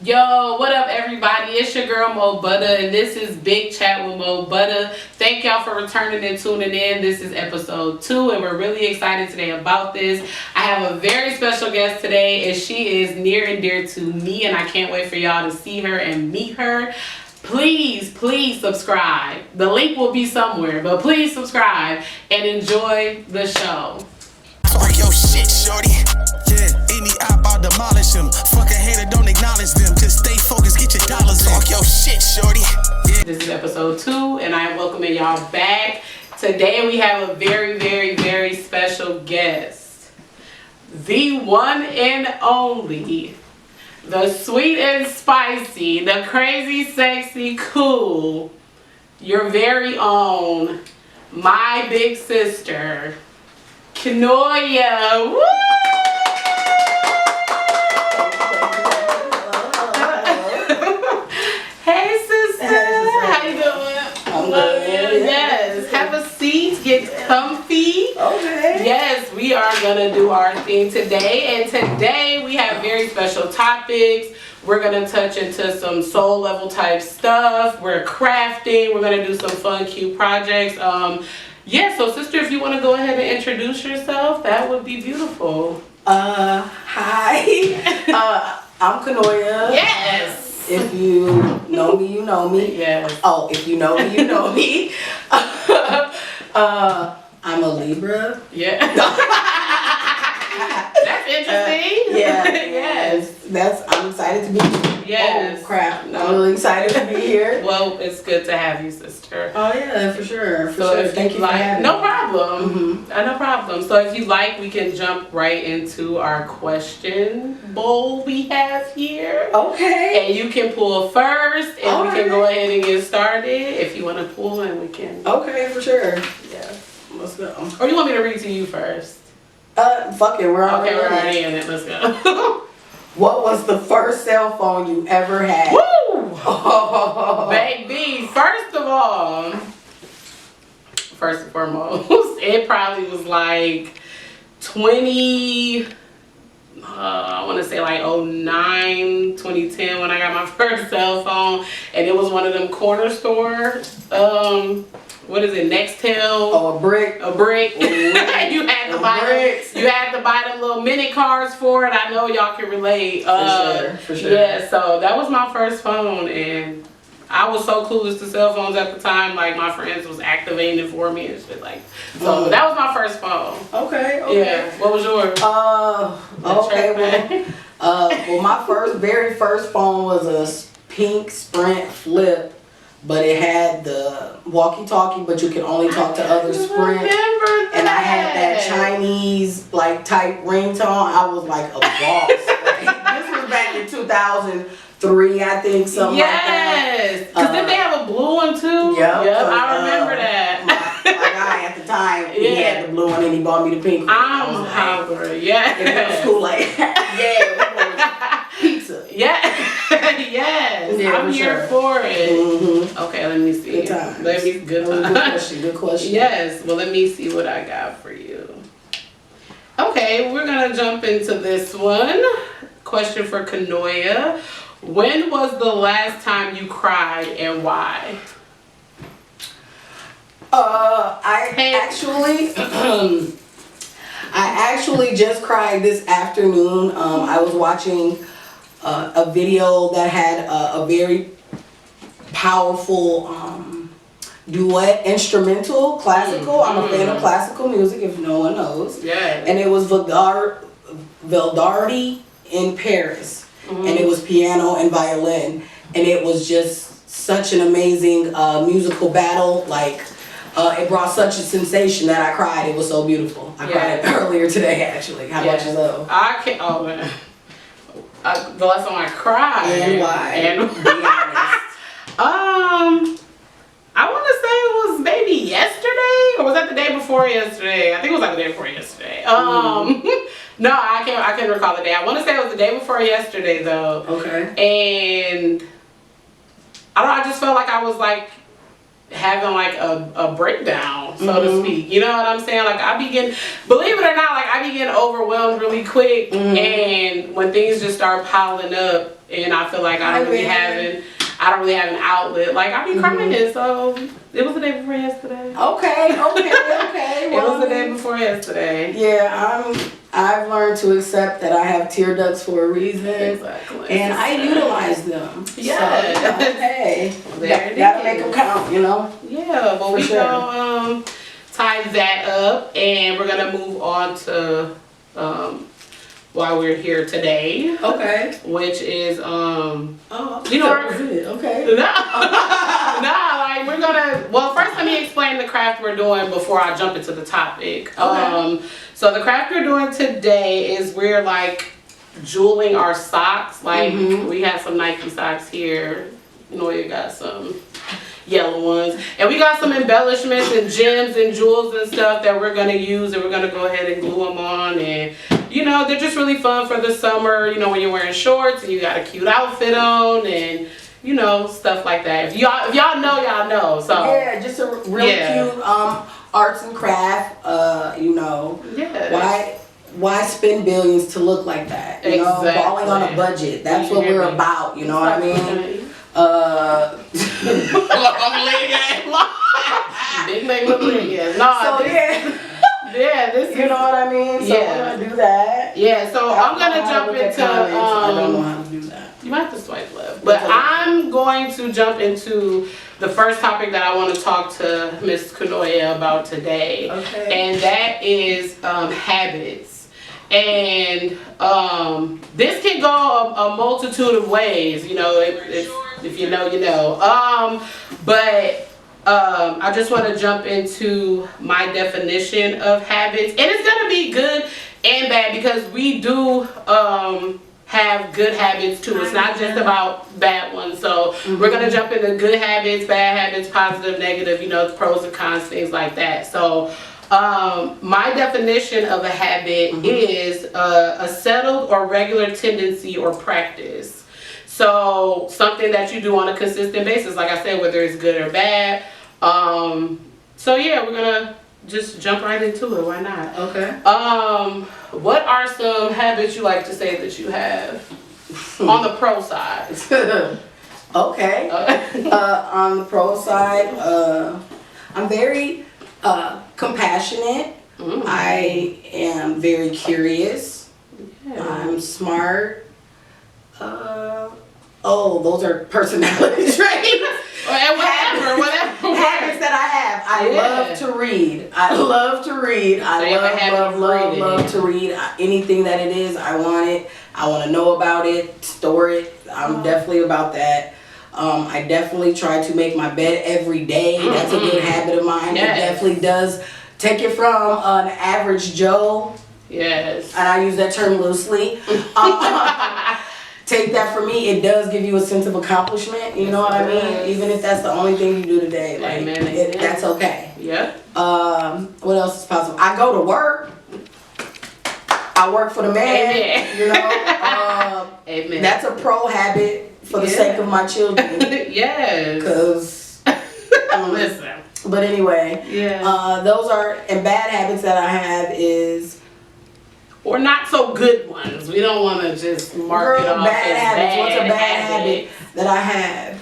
Yo, what up everybody? It's your girl Mo Budda and this is Big Chat with Mo Budda. Thank y'all for returning and tuning in. This is episode 2 and we're really excited today about this. I have a very special guest today and she is near and dear to me and I can't wait for y'all to see her and meet her. Please subscribe. The link will be somewhere, but please subscribe and enjoy the show. Talk your shit, shorty. Yeah, eat me up, I'll demolish him. Fuck a hater, don't acknowledge them. Just stay focused, get your dollars in. Talk your shit, shorty. Yeah. This is episode 2 and I am welcoming y'all back. Today we have a very special guest. The one and only, the sweet and spicy, the crazy, sexy, cool, your very own, my big sister, Kanoya. Woo! Hey sister, how you doing? I'm good. Yes, have a seat, get comfy. Okay. Yes, we are gonna do our thing today, and today we have very special topics. We're gonna touch into some soul level type stuff. We're crafting. We're gonna do some fun, cute projects. Yeah. So, sister, if you want to go ahead and introduce yourself, that would be beautiful. Hi. I'm Kanoya. Yes. If you know me, you know me. Yes. Oh, if you know me, you know me. I'm a Libra. Yeah. That's interesting. Yes. I'm excited to be here. Yes. Oh, crap. No. I'm really excited to be here. Well, it's good to have you, sister. Oh, yeah, for sure. So if Thank you for having no me. problem. No problem. So if you like, we can jump right into our question bowl we have here. Okay. And you can pull first, and we Alright. can go ahead and get started. If you want to pull, and we can. Okay, for sure. Yeah. Let's go. Or you want me to read to you first? Fuck it, we're already Okay, we're in it. already in it. Let's go. What was the first cell phone you ever had? Woo! Oh. Baby, first and foremost, it probably was like 20, I want to say like 09, 2010 when I got my first cell phone. And it was one of them corner store, what is it, Nextel? Oh, a brick. A brick. Ooh, you had to buy bricks. them. You had to buy them little mini cards for it. I know y'all can relate. For sure. Yeah, so that was my first phone, and I was so clueless to cell phones at the time. Like my friends was activating it for me and shit. Like, so that was my first phone. Okay. Yeah. What was yours? Okay. Well, my very first phone was a pink Sprint flip. But it had the walkie-talkie, but you could only talk to other Sprint. And I had that Chinese like type ringtone. I was like a boss. This was back in 2003, I think, something like that. Yes. Because didn't they have a blue one too? Yep. I remember that. My guy at the time, he had the blue one and he bought me the pink one. I'm hungry. Yeah. In middle school, like, yeah, pizza. Yeah. Yes. Yeah, I'm for here sure. for it. Mm-hmm. Okay, let me see. Good times. Good time. Good question. Yes. Well, let me see what I got for you. Okay, we're gonna jump into this one. Question for Kanoya. When was the last time you cried and why? I actually just cried this afternoon. I was watching a video that had a very powerful duet instrumental classical. I'm a fan of classical music, if no one knows. Yeah. And it was Valdardi in Paris, and it was piano and violin, and it was just such an amazing musical battle. Like it brought such a sensation that I cried. It was so beautiful. I cried earlier today, actually. How about yourself? I can't. Oh man. The last time I cried. And why? And be honest. I want to say it was maybe yesterday, or was that the day before yesterday? I think it was like the day before yesterday. No, I can't recall the day. I want to say it was the day before yesterday though. Okay. And I just felt like I was like having like a breakdown, so to speak. You know what I'm saying? Like I begin, believe it or not, like I be getting overwhelmed really quick, and when things just start piling up, and I feel like I don't really have an outlet. Like I be crying, so it was the day before yesterday. Okay. It was the day before yesterday. Yeah, I've learned to accept that I have tear ducts for a reason. Exactly. And I utilize them. Yeah. So, hey, There it gotta is. make them count, you know? Yeah, but we sure. gonna tie that up, and we're gonna move on to why we're here today, Okay. which is Oh, you know, that was it. Okay. like we're gonna. Well, first let me explain the craft we're doing before I jump into the topic. Okay. So the craft we're doing today is we're like jeweling our socks. Like we have some Nike socks here. You know, you got some yellow ones, and we got some embellishments and gems and jewels and stuff that we're gonna use, and we're gonna go ahead and glue them on. And you know, they're just really fun for the summer. You know, when you're wearing shorts and you got a cute outfit on, and you know, stuff like that. If y'all know, y'all know. So yeah, just a really cute arts and craft. You know, why spend billions to look like that? You know, balling on a budget. That's what we're about. You know what I mean? Big Millennials. No, So this you know what I mean? So we're gonna do that. Yeah, so I'm gonna jump into I don't know how to do that. you might have to swipe left. But I'm going to jump into the first topic that I want to talk to Miss Kanoya about today. Okay. And that is habits. And this can go a multitude of ways, you know, if you know, you know. But I just want to jump into my definition of habits. And it's going to be good and bad because we do have good habits too. It's not just about bad ones. So we're going to jump into good habits, bad habits, positive, negative, you know, pros and cons, things like that. So my definition of a habit is a settled or regular tendency or practice. So something that you do on a consistent basis, like I said, whether it's good or bad. So yeah, we're gonna just jump right into it. Why not? Okay. What are some habits you like to say that you have on the pro side? Okay. On the pro side, I'm very compassionate. I am very curious. Yeah. I'm smart. Those are personality traits. Whatever. Habits that I have. I love to read. I love to read. Love to read. Anything that it is, I want it. I want to know about it, store it. I'm definitely about that. I definitely try to make my bed every day. That's a good habit of mine. Yes. It definitely does take it from an average Joe. Yes. And I use that term loosely. Take that from me, it does give you a sense of accomplishment, you know what I mean? Even if that's the only thing you do today, like, Amen. that's okay. Yeah. What else is possible? I go to work. I work for the man, Amen. you know? Amen. That's a pro habit for the sake of my children. Yes. Because, listen. but anyway, those are, and bad habits that I have is, or not so good ones. We don't want to just mark it off bad as habits. bad What's a bad habit that I have?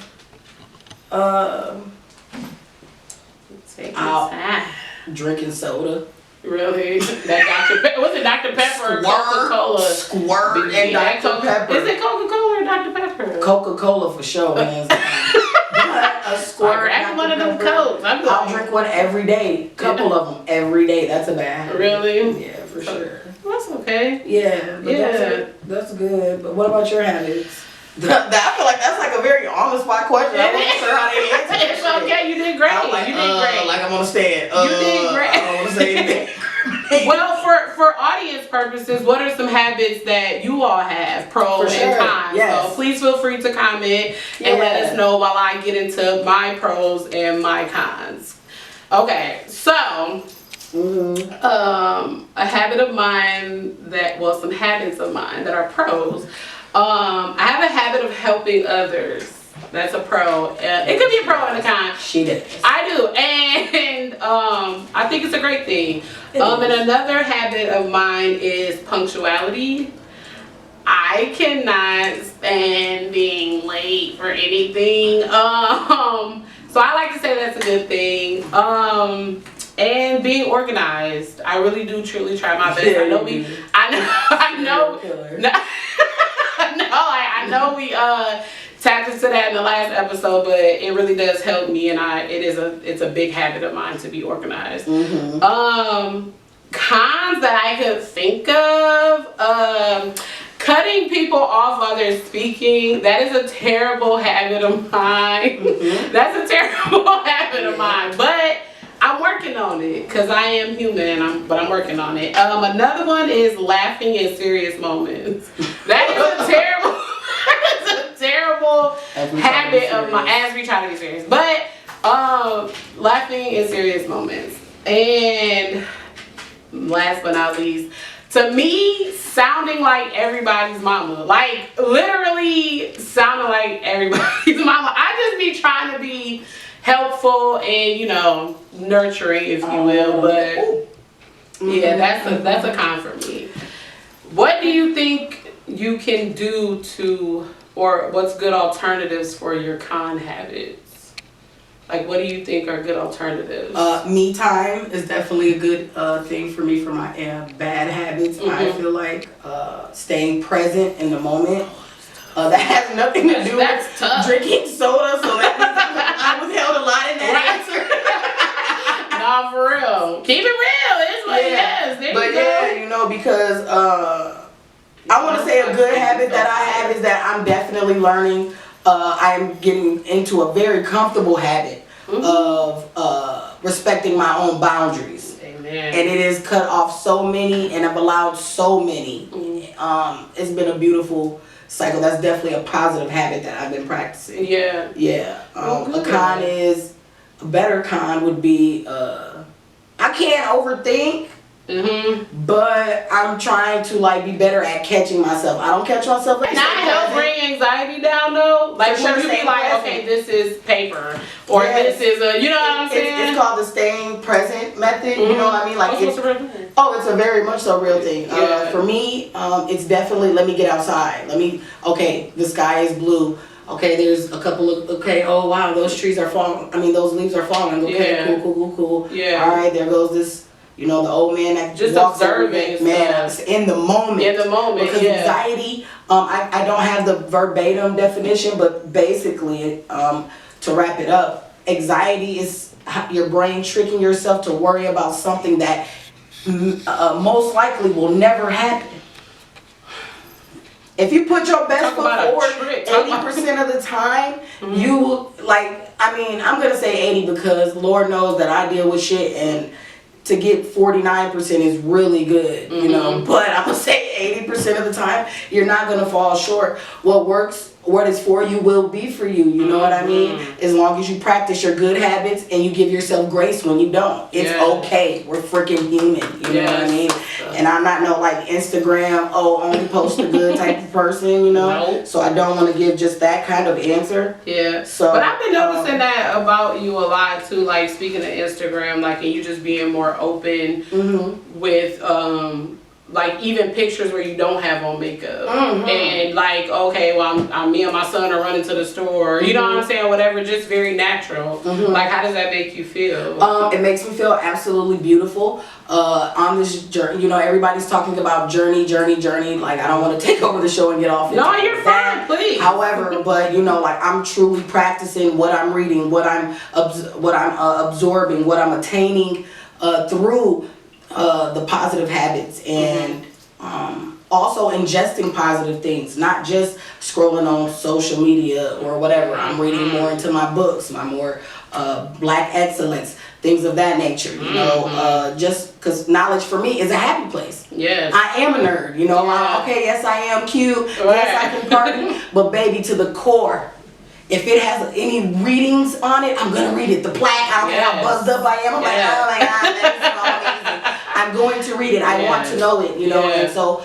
Take your time. Drinking soda. Really? That Dr. Pepper? Was it Dr. Pepper or Coca-Cola? Squirt and Dr. Pepper. Is it Coca-Cola or Dr. Pepper? Coca-Cola for sure, man. A squirt. Grab one of them Cokes. I'll drink one every day. Couple of them every day. That's a bad habit. Really? Yeah, for sure. That's okay. Yeah, but that's good. But what about your habits? I feel like that's like a very on-the-spot question. I'm not sure how they answer that. It's okay. You did great. Like, you did great. Like I'm on the stand. You did great. I don't want to say anything. Well, for audience purposes, what are some habits that you all have, pros and cons? Yes. So please feel free to comment and let us know while I get into my pros and my cons. Okay, so a habit of mine some habits of mine that are pros. I have a habit of helping others. That's a pro. It could be a pro and a con. She does. I do, and I think it's a great thing. And another habit of mine is punctuality. I cannot stand being late for anything. So I like to say that's a good thing. And being organized. I really do truly try my best. Yeah, I know we tapped into that in the last episode, but it really does help me, and it's a big habit of mine to be organized. Cons that I could think of, cutting people off while they're speaking. That is a terrible habit of mine. That's a terrible habit of mine, but I'm working on it because I am human, but I'm working on it. Another one is laughing in serious moments. That is a terrible habit of mine as we try to be serious. But laughing in serious moments. And last but not least, to me, sounding like everybody's mama. Like literally sounding like everybody's mama. I just be trying to be helpful and, you know, nurturing, if you will, but yeah, that's a con for me. What do you think you can do or what's good alternatives for your con habits? Like, what do you think are good alternatives? Me time is definitely a good thing for me for my bad habits. I feel like staying present in the moment. That has nothing to do with drinking soda, so that means I withheld a lot in that answer. Nah, for real. Keep it real. It's what it is. Because I want to say a good habit that I have is that I'm definitely learning. I'm getting into a very comfortable habit of respecting my own boundaries. Amen. And it has cut off so many, and I've allowed so many. It's been a beautiful cycle. That's definitely a positive habit that I've been practicing. Yeah. Yeah. A better con would be I can't overthink. But I'm trying to be better at catching myself. I don't catch myself. Can I help bring anxiety down though? Like, would you be like, okay, this is paper, or this is you know what I'm saying? It's called the staying present method. You know what I mean? Like, it's a real thing. It's a very much so real thing. For me, it's definitely let me get outside. The sky is blue. Okay, there's a couple of, oh wow, those trees are falling. I mean, those leaves are falling. Okay, cool. Yeah. All right, there goes this. You know, the old man that just walks observing, man, in the moment. Because anxiety, I don't have the verbatim definition, but basically, to wrap it up, anxiety is your brain tricking yourself to worry about something that most likely will never happen. If you put your best foot forward 80% of the time, you will, I'm going to say 80 because Lord knows that I deal with shit, and to get 49% is really good, you know, but I'm going to say 80% of the time, you're not going to fall short. What works, what is for you will be for you, you know what I mean? As long as you practice your good habits and you give yourself grace when you don't. It's okay. We're freaking human, you know what I mean? And I'm not no Instagram, only post the good type of person, you know? Nope. So I don't want to give just that kind of answer. Yeah. So, but I've been noticing that about you a lot too, like speaking of Instagram, and you just being more open with even pictures where you don't have on makeup, and me and my son are running to the store, you know what I'm saying, whatever, just very natural. How does that make you feel? It makes me feel absolutely beautiful on this journey. You know, everybody's talking about journey. Like, I don't want to take over the show and get off. No, you're fine, please. However, but I'm truly practicing what I'm reading, what I'm absorbing, what I'm attaining through the positive habits, and also ingesting positive things, not just scrolling on social media or whatever. I'm reading more into my books, my more Black excellence, things of that nature, you know, just because knowledge for me is a happy place. Yes. I am a nerd, you know. Yes, I am cute. Yes, I can party. But baby, to the core, if it has any readings on it, I'm going to read it. The plaque, I don't care how buzzed up I am. I'm like, oh my God, that's so amazing. I'm going to read it. I want to know it, you know. And so,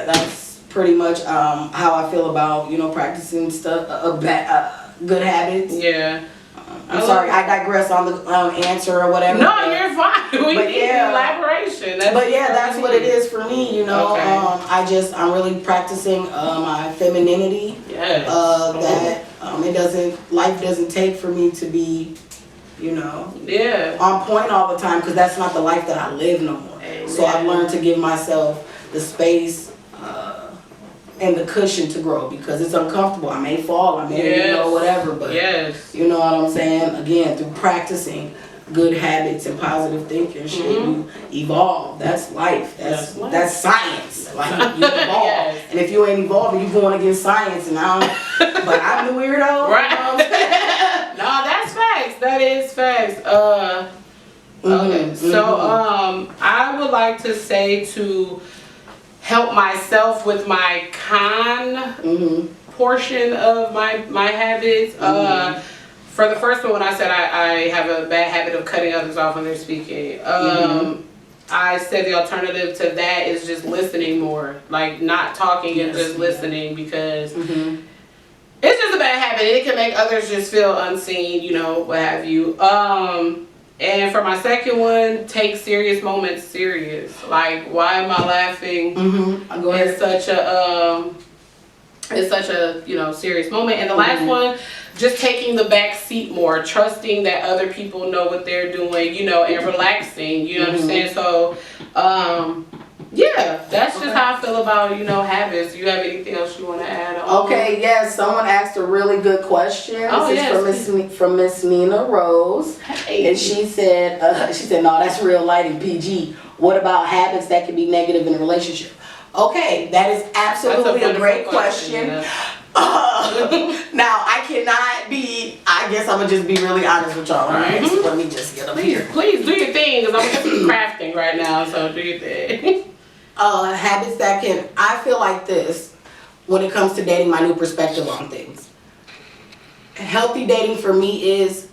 that's pretty much how I feel about, you know, practicing stuff, good habits. Yeah. I'm sorry, I digress on the answer or whatever. No, you're fine. We need elaboration. That's what it is for me, you know. Okay. I'm really practicing my femininity. Yes. Life doesn't take for me to be, you know, yeah, on point all the time, because that's not the life that I live no more. Amen. So I've learned to give myself the space and the cushion to grow, because it's uncomfortable. I may fall, I may, you know, whatever, but you know what I'm saying? Again, through practicing good habits and positive thinking, shit, you evolve. That's life. That's science. Like, you evolve. And if you ain't evolving, you going against science, and but I'm the weirdo. Right. You know what I'm saying? No, that's facts. That is facts. Okay. So I would like to say to help myself with my portion of my habits. For the first one, when I said I have a bad habit of cutting others off when they're speaking, I said the alternative to that is just listening more, like not talking and just listening, because it's just a bad habit. It can make others just feel unseen, you know, what have you. And for my second one, take serious moments serious. Like, why am I laughing? It's such a you know, serious moment. And the last one, just taking the back seat more, trusting that other people know what they're doing, you know, and relaxing. You understand? So, yeah, that's just how I feel about, you know, habits. Do you have anything else you want to add on? Okay, yes. Someone asked a really good question. This is from Miss Nina Rose. Hey. And she said, no, that's real light and PG. What about habits that can be negative in a relationship? Okay, that is absolutely a great question. Now, I guess I'm going to just be really honest with y'all. Right? So let me just get up here. Please do your thing, because I'm just crafting right now, so do your thing. Habits that can, I feel like this, when it comes to dating, my new perspective on things. Healthy dating for me is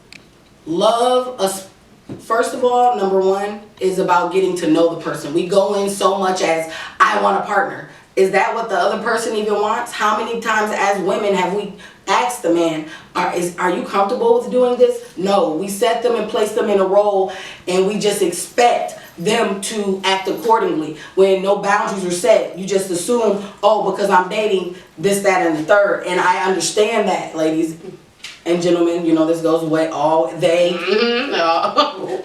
first of all, number one is about getting to know the person. We go in so much as, I want a partner. Is that what the other person even wants? How many times as women have we asked the man, are you comfortable with doing this? No, we set them and place them in a role, and we just expect them to act accordingly when no boundaries are set. You just assume, oh, because I'm dating this, that, and the third. And I understand that, ladies and gentlemen, you know, this goes away,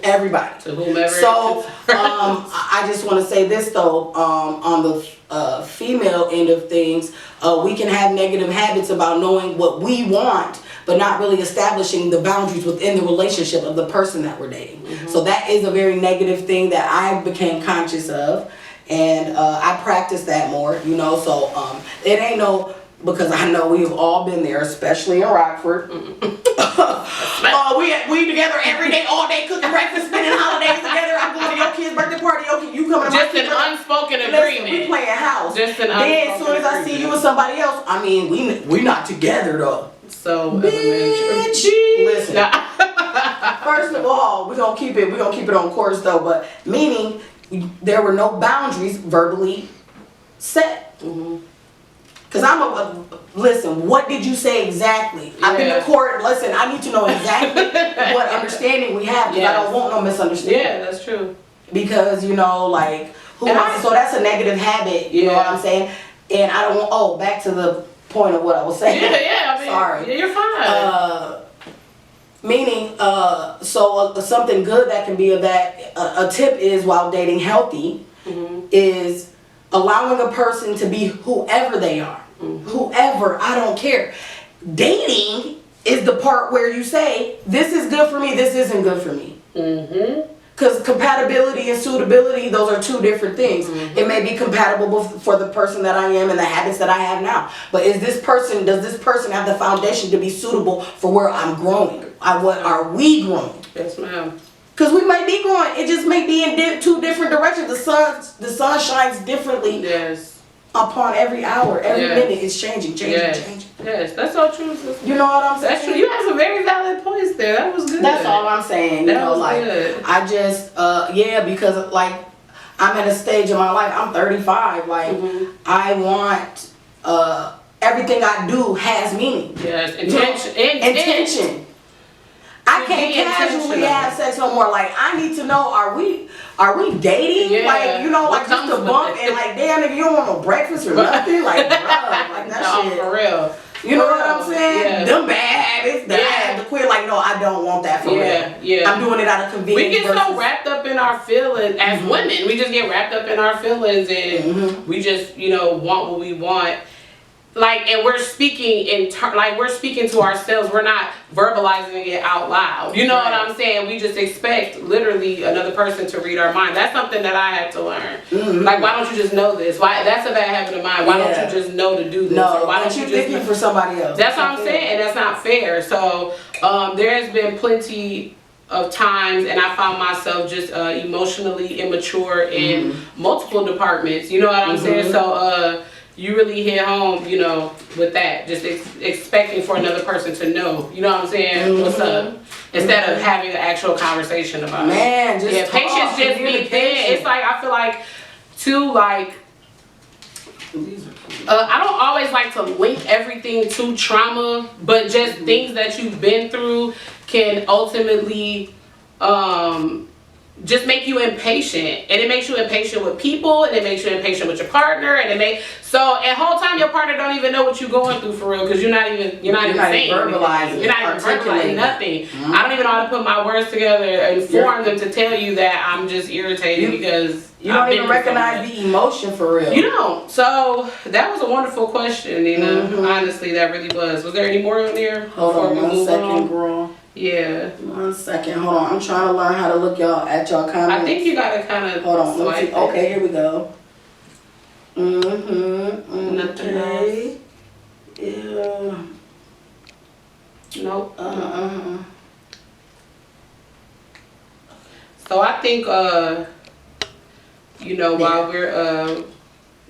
everybody. To whomever. So, I just want to say this though, on the female end of things, we can have negative habits about knowing what we want, but not really establishing the boundaries within the relationship of the person that we're dating. So that is a very negative thing that I became conscious of, and I practice that more, you know. So it ain't no, because I know we've all been there, especially in Rockford. We together every day, all day, cooking breakfast, spending holidays together. I'm going to your kid's birthday party. Okay, you coming to my kid's birthday party. Just an unspoken agreement. We playing house. Just an then as soon as I see you with somebody else, I mean, we not together though. So bitch, listen. First of all, we're gonna keep it on course though, but meaning there were no boundaries verbally set. Because listen, what did you say exactly? I've been to court. Listen, I need to know exactly what understanding we have, because I don't want no misunderstanding. Yeah, that's true. Because, you know, like, so that's a negative habit, you know what I'm saying? And I don't want, back to the point of what I was saying. I mean, sorry. Yeah, you're fine. Meaning, something good that can be of that, a tip is, while dating healthy, is allowing a person to be whoever they are. Whoever, I don't care. Dating is the part where you say, this is good for me, this isn't good for me. Because compatibility and suitability, those are two different things. It may be compatible for the person that I am and the habits that I have now. But does this person have the foundation to be suitable for where I'm growing? What are we growing? Yes, ma'am. Because we might be growing. It just may be in two different directions. The sun shines differently. Yes. Upon every hour, every minute, it's changing. Yes, that's all true. You know what I'm saying? That's true. You have some very valid points there. That was good. That's all I'm saying. That was good. I just, because like, I'm at a stage in my life. I'm 35. Like I want everything I do has meaning. Yes, intention. I can't casually have sex no more. Like I need to know, are we dating? Yeah. Like like just a bump and like damn nigga, you don't want no breakfast or nothing. Like bruh, like that shit. For real. You know what I'm saying? Yeah. Them bad habits that I have to quit. Like no, I don't want that for real. Yeah. I'm doing it out of convenience. We get so wrapped up in our feelings as women. We just get wrapped up in our feelings and we just want what we want. Like, and we're speaking we're speaking to ourselves. We're not verbalizing it out loud. You know what I'm saying? We just expect literally another person to read our mind. That's something that I had to learn. Like, why don't you just know this? Why? That's a bad habit of mine. Why don't you just know to do this? No, or why don't you just thinking for somebody else? That's what I'm saying. That's not fair. So there has been plenty of times, and I found myself just emotionally immature in multiple departments. You know what I'm saying? So. You really hit home, with that. Just expecting for another person to know, you know what I'm saying? What's up? Instead of having an actual conversation about it. Just patience just be thin. It's like, I feel like, too, like, I don't always like to link everything to trauma, but just things that you've been through can ultimately, just make you impatient, and it makes you impatient with people, and it makes you impatient with your partner, and and whole time your partner don't even know what you're going through for real, because you're not even saying verbalizing, you're not even verbalizing nothing. I don't even know how to put my words together and form them to tell you that I'm just irritated because you don't even recognize the emotion for real. You don't. So that was a wonderful question, Nina. Honestly, that really was. Was there any more on there? Hold on 1 second, girl. Yeah. 1 second. Hold on. I'm trying to learn how to look at y'all comments. I think you gotta kind of. Hold on. Let me see. Okay, here we go. Nothing else. Yeah. Nope. So I think while we're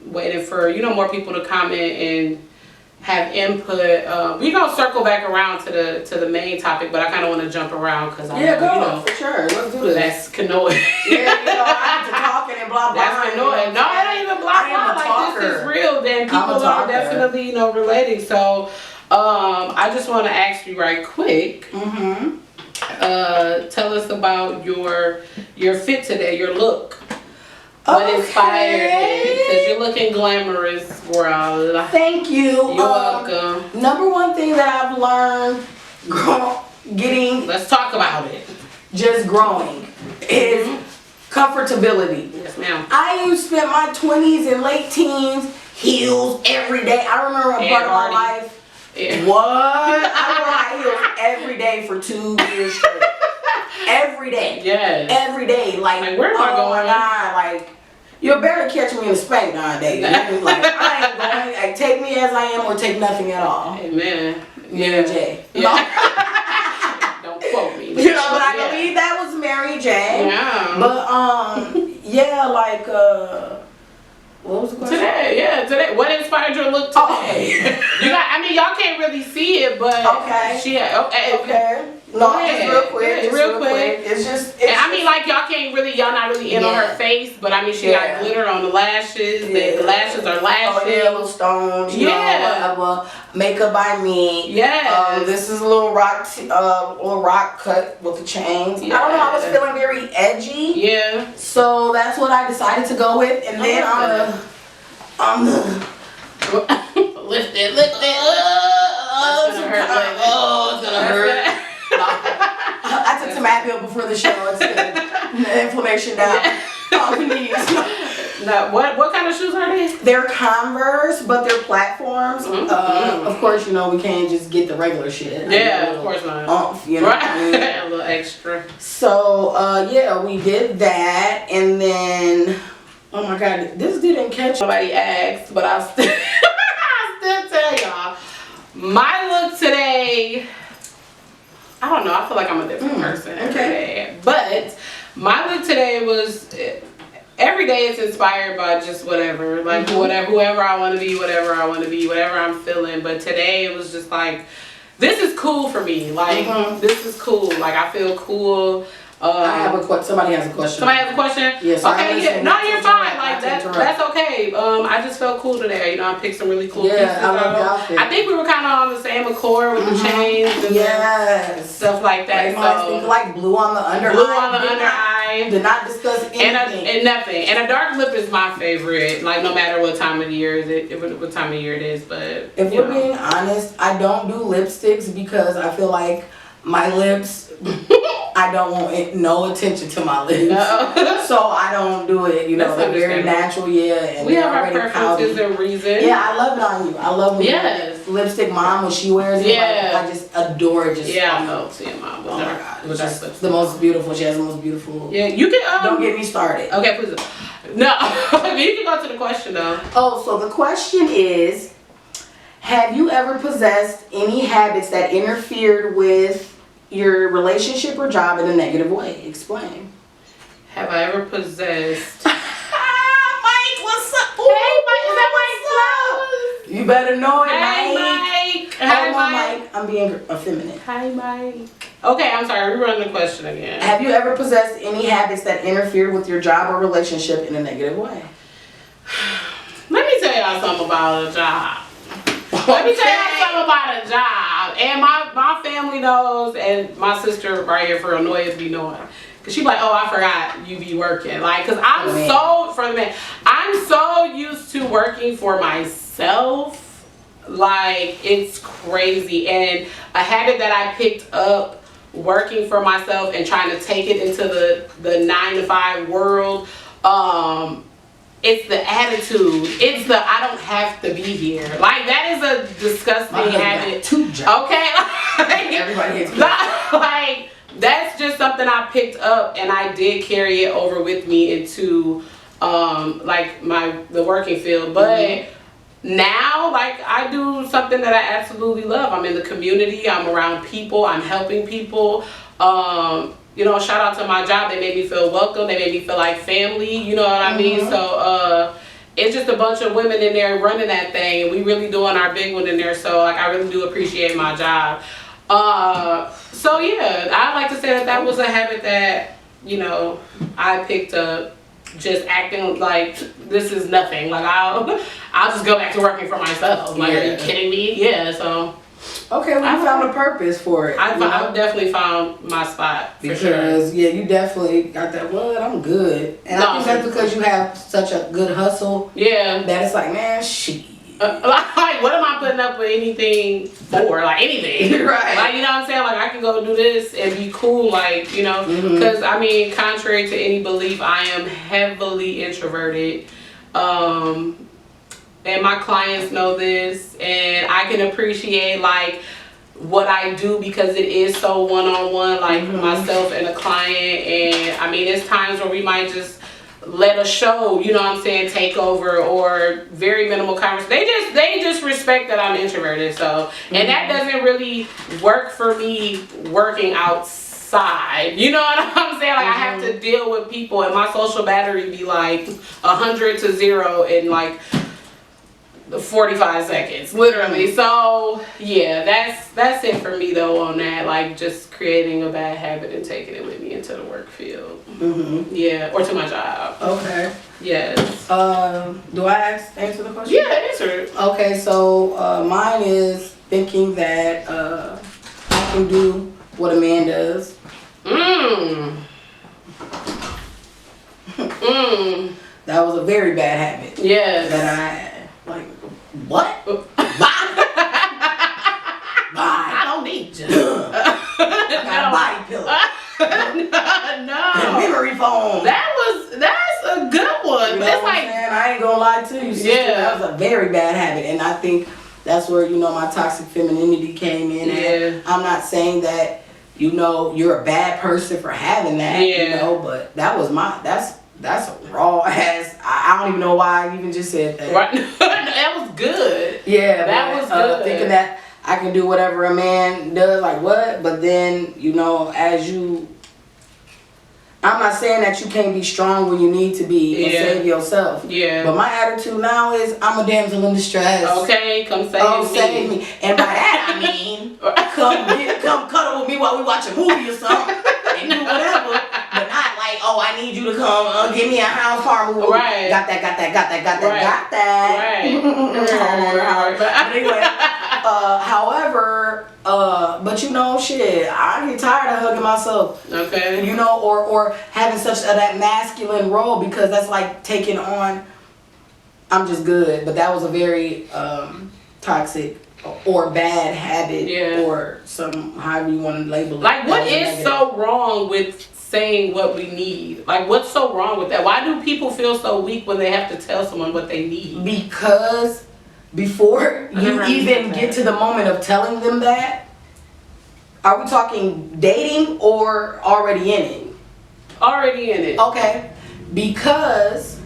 waiting for more people to comment and have input, we're gonna circle back around to the main topic, but I kind of want to jump around because I know, for sure. Let's do this. That's canoeing. I have to talking and blah blah. That's canoeing. No, it ain't even blah blah. Like this is real. Then people are definitely relating. So I just want to ask you right quick. Tell us about your fit today, your look. What inspired it? Because you're looking glamorous, girl. Thank you. You're welcome. Number one thing that I've learned, let's talk about it. Just growing is comfortability. Yes, ma'am. I used to spend my 20s and late teens heels every day. I remember a part of my life. Yeah. What? I wore high heels every day for 2 years straight. Every day. Yes. Every day. Like where am I going? Oh my God. Like, you better catch me in a spank nowadays. Like, I ain't going. Like, take me as I am or take nothing at all. Amen. Mary J. Yeah. Don't quote me. But I believe that was Mary J. Yeah. But, what was the question? Today. What inspired your look today? Y'all can't really see it, but Okay. No, just real quick. Real quick. It's just. Y'all not really in on her face, but she got glitter on the lashes. Yeah. The lashes are lashes. Little stones. Whatever. Makeup by me. Yes. This is a little rock cut with the chains. I don't know. I was feeling very edgy. Yeah. So that's what I decided to go with, and then I'm lift it. It's gonna hurt. I took some Advil before the show. It's good. The inflammation down. Now, what kind of shoes are these? They're Converse, but they're platforms. Of course, we can't just get the regular shit. Yeah, of course not. Right? A little extra. So, we did that, and then, oh my God, this didn't catch. Nobody asked, but I'll still tell y'all. My look today, I don't know, I feel like I'm a different person every day. But my look today was, every day it's inspired by just whatever. Like whoever I want to be, whatever I'm feeling. But today it was just like, this is cool for me. Like, this is cool. Like, I feel cool. I have a question. Somebody has a question. Somebody has a question? Yes. Okay, yeah. No, you're fine. Like that's okay. I just felt cool today. You know, I picked some really cool pieces. I love the outfit. I think we were kind of on the same accord with the chains and stuff like that. So like blue on the under eye. Did not discuss anything. And nothing. And a dark lip is my favorite. Like no matter what time of the year what time of year it is. But if we're being honest, I don't do lipsticks because I feel like my lips. I don't want no attention to my lips, so I don't do it. You know, they're very natural, and we have our preferences and reasons. Yeah, I love it on you. I love when lipstick mom when she wears it. Like, I just adore it. I know seeing mom. Oh my god, it's just the most beautiful. She has the most beautiful. Yeah, you can. Don't get me started. Okay, please. No, you can go to the question though. Oh, so the question is, have you ever possessed any habits that interfered with your relationship or job in a negative way? Explain. Have I ever possessed? Mike, what's up? Hey, Mike, is that Mike? You better know it, Hey, Mike. Hey, Mike. I'm being effeminate. Hi, Mike. Okay, I'm sorry. Rerun the question again. Have you ever possessed any habits that interfered with your job or relationship in a negative way? Let me tell y'all something about a job. Let me tell y'all something about a job. And my family knows, and my sister right here for annoyance be knowing. Cause she be like, oh, I forgot you be working. Like, cause I'm so used to working for myself. Like, it's crazy. And a habit that I picked up working for myself and trying to take it into the 9-to-5 world, it's the attitude. It's the I don't have to be here. Like that is a disgusting habit. Okay, everybody hates like that's just something I picked up and I did carry it over with me into like the working field. But now, like I do something that I absolutely love. I'm in the community. I'm around people. I'm helping people. You know, shout out to my job. They made me feel welcome. They made me feel like family. You know what I mean? So it's just a bunch of women in there running that thing. And we really doing our big one in there. So like I really do appreciate my job. So yeah, I like to say that was a habit that, you know, I picked up. Just acting like this is nothing. Like I'll just go back to working for myself. Like are you kidding me? Yeah. So. Okay, well, you found a purpose for it. I've definitely found my spot. Because, you definitely got that, well, I'm good. And I think that's because you have such a good hustle. Yeah. That it's like, man, shit. Like, what am I putting up with anything for? Like, anything. Right. Like, you know what I'm saying? Like, I can go do this and be cool, like, you know. Because, I mean, contrary to any belief, I am heavily introverted. And my clients know this, and I can appreciate like what I do because it is so one-on-one, like myself and a client. And I mean, it's times where we might just let a show, you know what I'm saying, take over, or very minimal conversation. They just respect that I'm introverted. So, and that doesn't really work for me working outside. You know what I'm saying? Like I have to deal with people, and my social battery be like 100 to 0 in like 45 seconds, literally. So yeah, that's it for me though on that, like just creating a bad habit and taking it with me into the work field. Yeah, or to my job. Okay. Yes. Do I answer the question? Yeah, answer it. Okay, so mine is thinking that I can do what a man does. That was a very bad habit. Yes. That I had. Like, what? Bye. I don't need you. I got a body pillow. No. Memory foam. That's a good one. You know That's what I'm saying? I ain't gonna lie to you, sister. That was a very bad habit, and I think that's where my toxic femininity came in. Yeah. I'm not saying that you're a bad person for having that. Yeah. But that was that's a raw ass. I don't even know why I even just said that. Right. That was good. Yeah, that was good. Thinking that I can do whatever a man does, like what? But then, I'm not saying that you can't be strong when you need to be and save yourself. Yeah. But my attitude now is I'm a damsel in distress. Okay, come save me. And by that I mean, come cuddle with me while we watch a movie or something and do whatever. oh, I need you to come, give me a house car move. Right. Got that. Right. Homeowner house. But anyway, however, but you know, shit, I get tired of hugging myself. Okay. You know, or having such that masculine role, because that's like taking on, I'm just good. But that was a very toxic or bad habit, or some, however you want to label it. Like, what is so wrong with saying what we need? Like, what's so wrong with that? Why do people feel so weak when they have to tell someone what they need? Because before you even get to the moment of telling them that, are we talking dating or already in it? Already in it. Okay. Because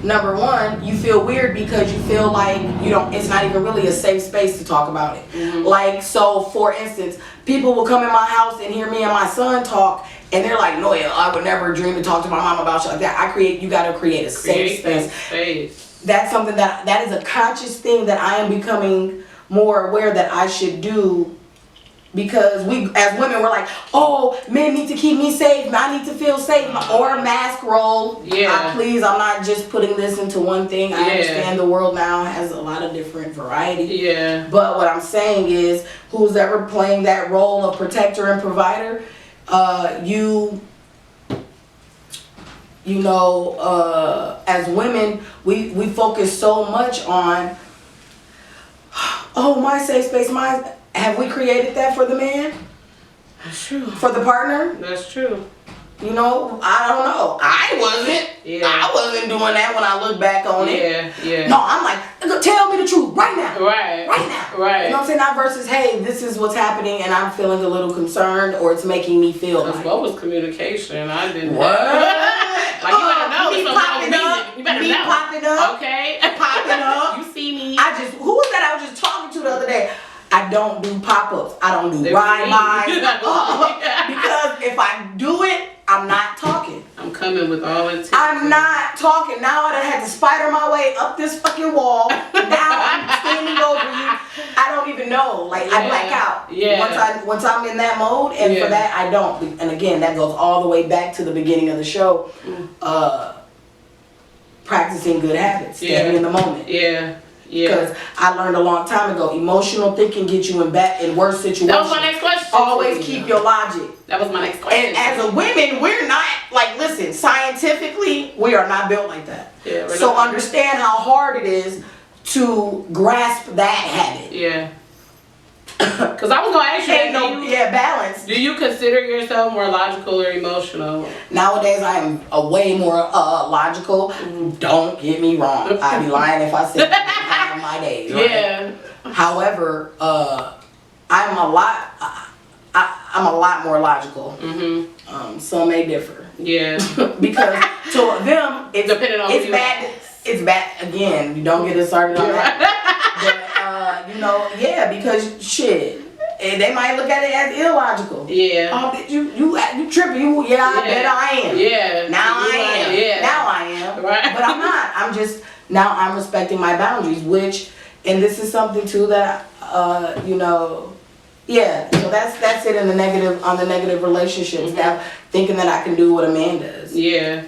number one, you feel weird because you feel like it's not even really a safe space to talk about it. Mm-hmm. Like, so for instance, people will come in my house and hear me and my son talk, and they're like, no, I would never dream to talk to my mom about shit like that. You gotta create a safe space. That's something that is a conscious thing that I am becoming more aware that I should do. Because we, as women, we're like, oh, men need to keep me safe. I need to feel safe. Or mask roll. Yeah. I'm not just putting this into one thing. I understand the world now has a lot of different variety. Yeah. But what I'm saying is, who's ever playing that role of protector and provider, as women, we focus so much on, oh, my safe space, have we created that for the man? That's true. For the partner? That's true. You know, I don't know. I wasn't. Yeah. I wasn't doing that when I look back on it. Yeah. No, I'm like, tell me the truth right now. Right. Right now. Right. You know what I'm saying? Not versus, hey, this is what's happening and I'm feeling a little concerned, or it's making me feel like. What was communication? I didn't. What? Like, you better know. Me popping up. You better me know. popping up. Okay. Popping up. You see me. Who was that I was just talking to the other day? I don't do pop-ups. I don't do ride-bys. Because if I do it, I'm not talking. I'm coming with all intent. I'm not talking. Now I done had to spider my way up this fucking wall. Now I'm standing over you. I don't even know. Like, I black out. Yeah. Once I'm in that mode, and for that, I don't. And again, that goes all the way back to the beginning of the show. Practicing good habits. Staying in the moment. Yeah. Because I learned a long time ago, emotional thinking gets you in worse situations. That was my next question. Always keep your logic. That was my next question. And as a women, we're not, like, listen, scientifically, we are not built like that. Yeah, so understand how hard it is to grasp that habit. Yeah. Because I was going to ask you, balance. Do you consider yourself more logical or emotional? Nowadays, I am a way more logical. Don't get me wrong. I'd be lying if I said I have my days. Right? Yeah. However, I'm a lot more logical. Mm-hmm. Some may differ. Yeah. Because to them, it's depending on it's bad. It's bad. Again, you don't get it started on that. But because shit, they might look at it as illogical. Yeah. Oh, bitch, you tripping? I bet I am. Yeah. Now I am. Yeah. Now I am. Right. But I'm not. I'm just now. I'm respecting my boundaries, and this is something too that Yeah. So that's it in the negative on the negative relationships. Mm-hmm. Now thinking that I can do what a man does. Yeah.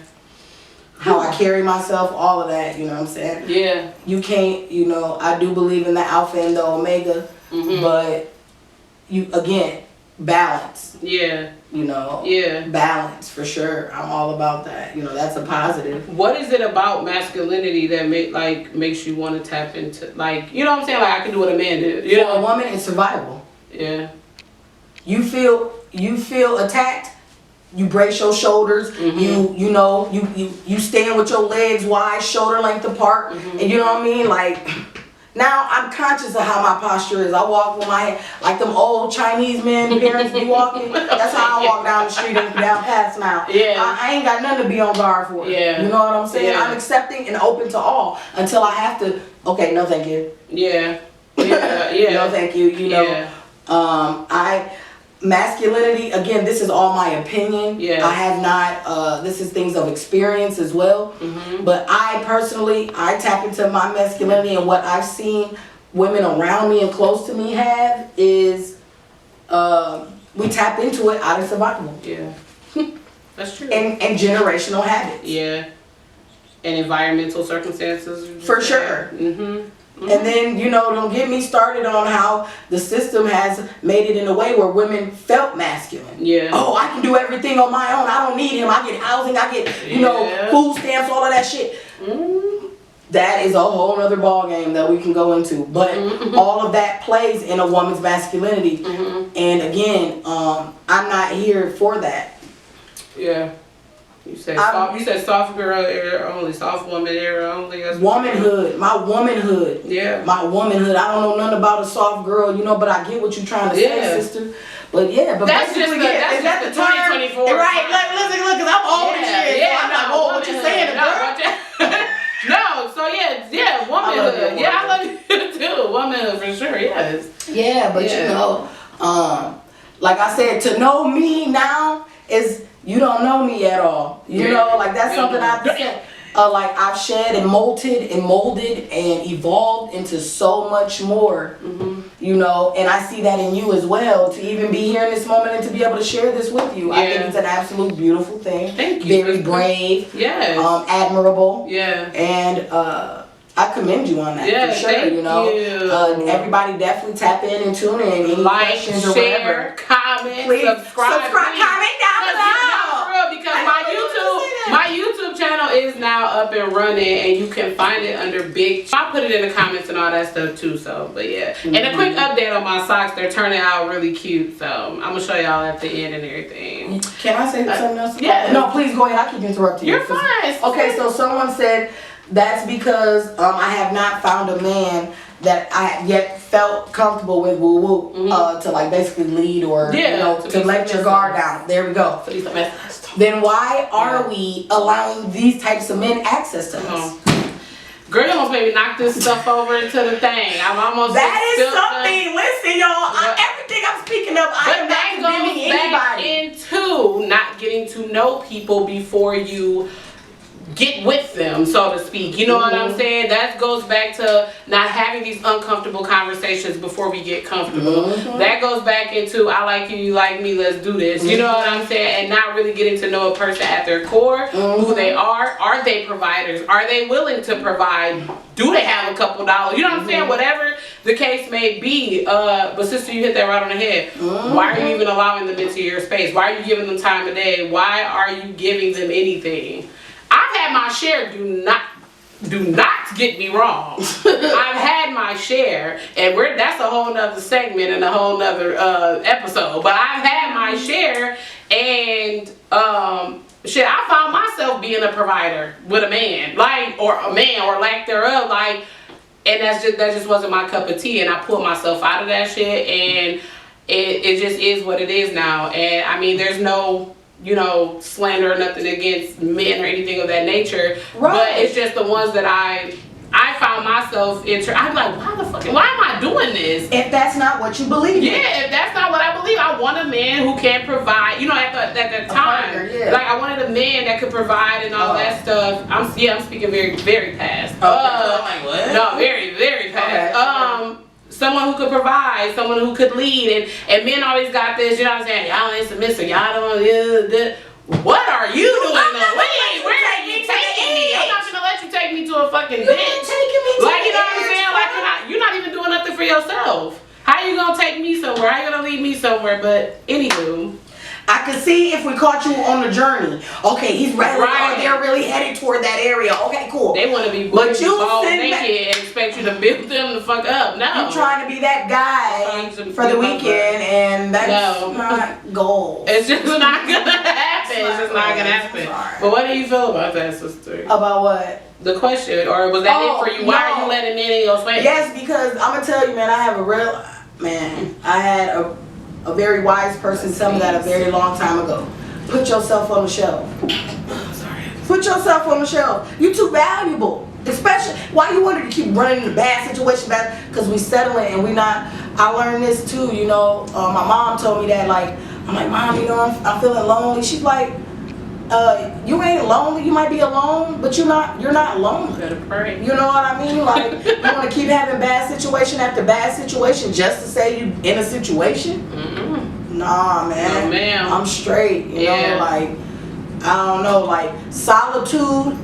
How I carry myself, all of that, you know what I'm saying? Yeah. You can't, I do believe in the alpha and the omega, but balance. Yeah. Yeah. Balance, for sure. I'm all about that. That's a positive. What is it about masculinity that makes you want to tap into, you know what I'm saying? Like, I can do what a man did. For a woman, it's survival. Yeah. You feel attacked. You brace your shoulders. You stand with your legs wide, shoulder length apart, and you know what I mean. Like, now I'm conscious of how my posture is. I walk with my head like them old Chinese men parents be walking. That's how I walk down the street and down paths now. Yeah. I ain't got nothing to be on guard for. Yeah. You know what I'm saying? Yeah. I'm accepting and open to all until I have to. Okay, no, thank you. Yeah. Yeah. No, thank you. Masculinity, again, this is all my opinion. Yeah. I have not, this is things of experience as well. But I personally, I tap into my masculinity, and what I've seen women around me and close to me have is, we tap into it out of survival. Yeah. That's true. And generational habits. Yeah. And environmental circumstances. For sure. Mm-hmm. And then, don't get me started on how the system has made it in a way where women felt masculine. Yeah. Oh, I can do everything on my own. I don't need him. I get housing. I get, food stamps, all of that shit. That is a whole other ball game that we can go into. But all of that plays in a woman's masculinity. And again, I'm not here for that. Yeah. You said soft girl era only, soft woman era only. Womanhood, my womanhood. Yeah. My womanhood. I don't know nothing about a soft girl, but I get what you're trying to say, sister. But that's just is that the 2024? Right? Like, listen, look, cause I'm old and shit. Yeah, so I'm like, oh, what you saying, girl? No, so womanhood. I love you too. Womanhood for sure, yes. Yeah, but like I said, to know me now is you don't know me at all. You know, like that's something I've said. Like I've shed and molded and evolved into so much more. And I see that in you as well. To even be here in this moment and to be able to share this with you, I think it's an absolute beautiful thing. Thank you. Very brave. Yes. Admirable. Yeah. And I commend you on that for sure. Thank you. Everybody definitely tap in and tune in. Any questions or whatever. Comment, please subscribe, comment down below. Because my YouTube channel is now up and running, and you can find it under Big. I'll put it in the comments and all that stuff too. So, but yeah, and a quick update on my socks. They're turning out really cute. So I'm gonna show y'all at the end and everything. Can I say something else? Yeah. No, please go ahead. I keep interrupting you. You're fine. Okay, so someone said that's because I have not found a man that I yet felt comfortable with to like basically lead or to let your guard down. There we go. Then why are we allowing these types of men access to us? Girl, you almost made me knock this stuff over into the thing. I'm almost. That is something. Listen, y'all. Everything I'm speaking of, I'm not condemning anybody. Into not getting to know people before you get with them, so to speak. You know what I'm saying? That goes back to not having these uncomfortable conversations before we get comfortable. That goes back into I like you, you like me, let's do this. You know what I'm saying? And not really getting to know a person at their core, who they are. Are they providers? Are they willing to provide? Do they have a couple dollars? You know what I'm saying? Whatever the case may be. But sister, you hit that right on the head. Why are you even allowing them into your space? Why are you giving them time of day? Why are you giving them anything? I've had my share, do not get me wrong. I've had my share, and that's a whole nother segment and a whole nother episode. But I've had my share, and I found myself being a provider with a man, or lack thereof, and that just wasn't my cup of tea, and I pulled myself out of that shit, and it just is what it is now. And I mean, there's no slander or nothing against men or anything of that nature. Right. But it's just the ones that I found myself I'm like, why am I doing this? If that's not what you believe in. Yeah, if that's not what I believe, I want a man who can provide, at that time. Partner, like I wanted a man that could provide and all that stuff. I'm speaking very, very past. Like what? No, very, very past. Okay. Someone who could provide, someone who could lead, and men always got this, you know what I'm saying? Y'all ain't submissive, y'all don't. What are you doing? Where are you taking me? I'm not gonna let you take me to a fucking bitch. You know what I'm saying? Like you're not even doing nothing for yourself. How you gonna take me somewhere? How you gonna lead me somewhere? But anywho. I could see if we caught you on the journey. Okay, he's ready. Right. They're really headed toward that area. Okay, cool. They want to be ball naked and expect you to build them the fuck up. No. You're trying to be that guy for the weekend, and that's not goal. It's just not gonna happen. It's just not gonna happen. But what do you feel about that, sister? About what? The question, or was that it for you? Why are you letting men in your space? Yes, because I'm gonna tell you, man. I had a very wise person tell me that a very long time ago. Put yourself on the shelf. Put yourself on the shelf. You're too valuable. Especially, why you wanted to keep running in the bad situation back? Because we settling and we not. I learned this too, my mom told me that, I'm like, Mom, I'm feeling lonely. She's like, you ain't lonely. You might be alone, but you're not lonely. You better pray. You know what I mean? You want to keep having bad situation after bad situation just to say you in a situation? Nah, man. No, ma'am. I'm straight. You know, I don't know, like solitude.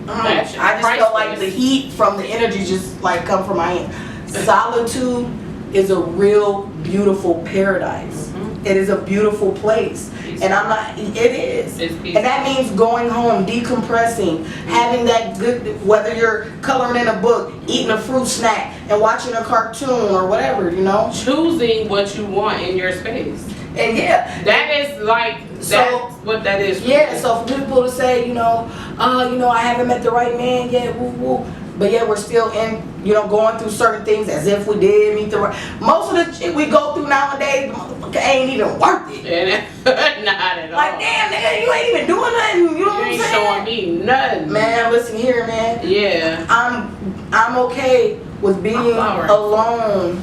I just felt like the heat from the energy just like come from my hand. Solitude is a real beautiful paradise. It is a beautiful place. And I'm not, it is. And that means going home, decompressing, having that good, whether you're coloring in a book, eating a fruit snack, and watching a cartoon or whatever, you know? Choosing what you want in your space. And yeah. That is like, that's what that is. Yeah, so for people to say, I haven't met the right man yet, woo woo. But yeah, we're still in, going through certain things as if we did meet the right. Most of the shit we go through nowadays, the motherfucker ain't even worth it. Not at all. Like, damn, nigga, you ain't even doing nothing. You know what I'm saying? You ain't showing me nothing. Man, listen here, man. Yeah. I'm okay with being alone.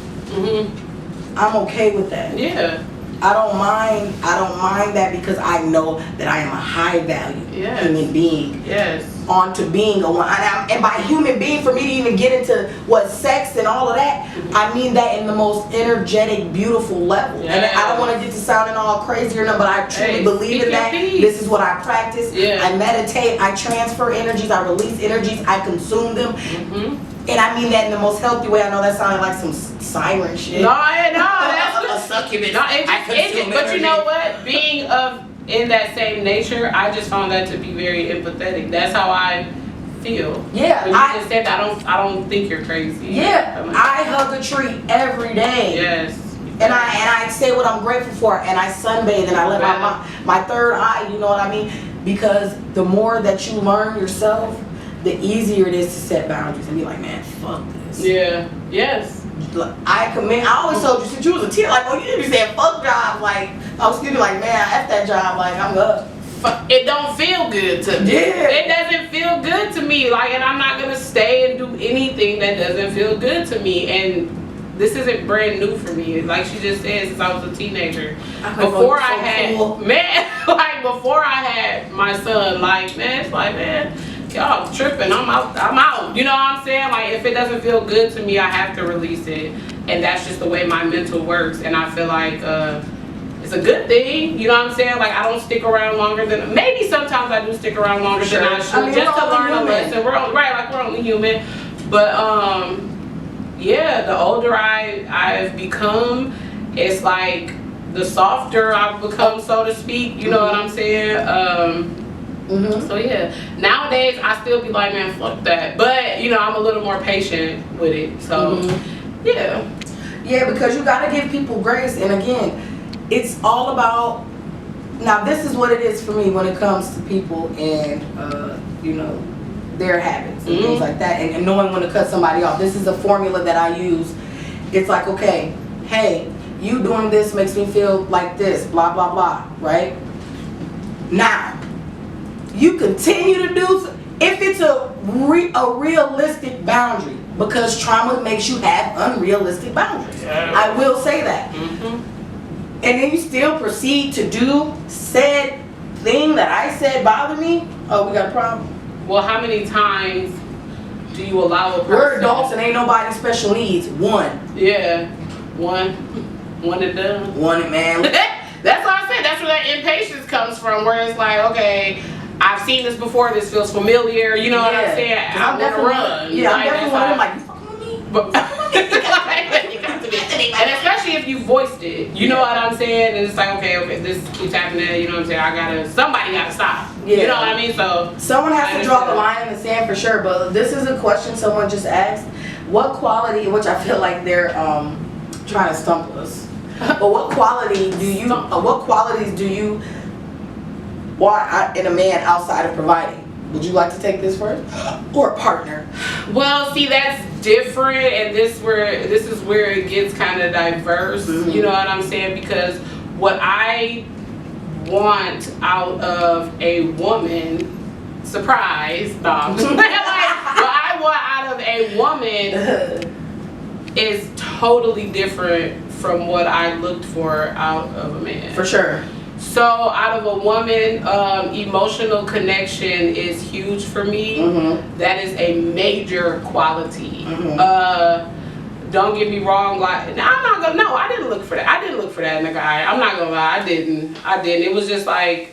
I'm okay with that. Yeah. I don't mind that because I know that I am a high value human being. Yes. On to being a one. And by human being, for me to even get into what sex and all of that, I mean that in the most energetic, beautiful level. Yes. And I don't want to get to sounding all crazy or nothing, but I truly believe in that. This is what I practice. Yeah. I meditate, I transfer energies, I release energies, I consume them. And I mean that in the most healthy way. I know that sounded like some siren shit. No, that's a succubus. But you know what? Being in that same nature, I just found that to be very empathetic. That's how I feel. Yeah. When you just said that, I don't think you're crazy. Yeah. I hug a tree every day. Yes. And I say what I'm grateful for, and I sunbathe, and I let my third eye, you know what I mean? Because the more that you learn yourself, the easier it is to set boundaries and be like, man, fuck this. Yeah. Yes. I always told you since you was a kid, like, oh, you didn't be saying fuck job, like, I was gonna be like, man, F that job, like, I'm up. It don't feel good to me. Yeah. It doesn't feel good to me. Like, and I'm not gonna stay and do anything that doesn't feel good to me. And this isn't brand new for me. Like she just said, since I was a teenager. Before I had my son, like, man, it's like, man, y'all tripping, I'm out. You know what I'm saying? Like, if it doesn't feel good to me, I have to release it. And that's just the way my mental works. And I feel like it's a good thing, you know what I'm saying? Like, I don't stick around longer than, maybe sometimes I do stick around longer than I should, just to learn a lesson. We're only human. But yeah, the older I've become, it's like the softer I've become, so to speak, you know what I'm saying? So yeah, nowadays I still be like, man, fuck that, but I'm a little more patient with it. So yeah, because you gotta give people grace. And again, it's all about, now this is what it is for me when it comes to people and their habits and things like that, and knowing when to cut somebody off. This is a formula that I use. It's like, okay, hey, you doing this makes me feel like this, blah blah blah, right? Now you continue to do, if it's a realistic boundary, because trauma makes you have unrealistic boundaries. I will say that. And then you still proceed to do said thing that I said bothered me, oh, we got a problem. Well, how many times do you allow a person? We're adults and ain't nobody special needs. One. Yeah. One and done. One, man. That's what I said. That's where that impatience comes from, where it's like, okay, I've seen this before, this feels familiar, you know what I'm saying? I want to run. Yeah, I'm definitely one of them, like, you fucking with me? You got to be. And especially if you voiced it, you know what I'm saying? And it's like, okay, this keeps happening, you know what I'm saying? Somebody gotta stop. Yeah. You know what I mean? So someone has to draw the line in the sand for sure, but this is a question someone just asked. What quality, which I feel like they're trying to stump us, but what qualities do you want in a man outside of providing? Would you like to take this first? Or a partner? Well, see, that's different, and this is where it gets kind of diverse. You know what I'm saying? Because what I want out of a woman, surprise, dog. What I want out of a woman is totally different from what I looked for out of a man. For sure. So out of a woman, emotional connection is huge for me. That is a major quality. Don't get me wrong, like, I'm not gonna, no, I didn't look for that. I didn't look for that in a guy. I'm not gonna lie, I didn't. It was just like,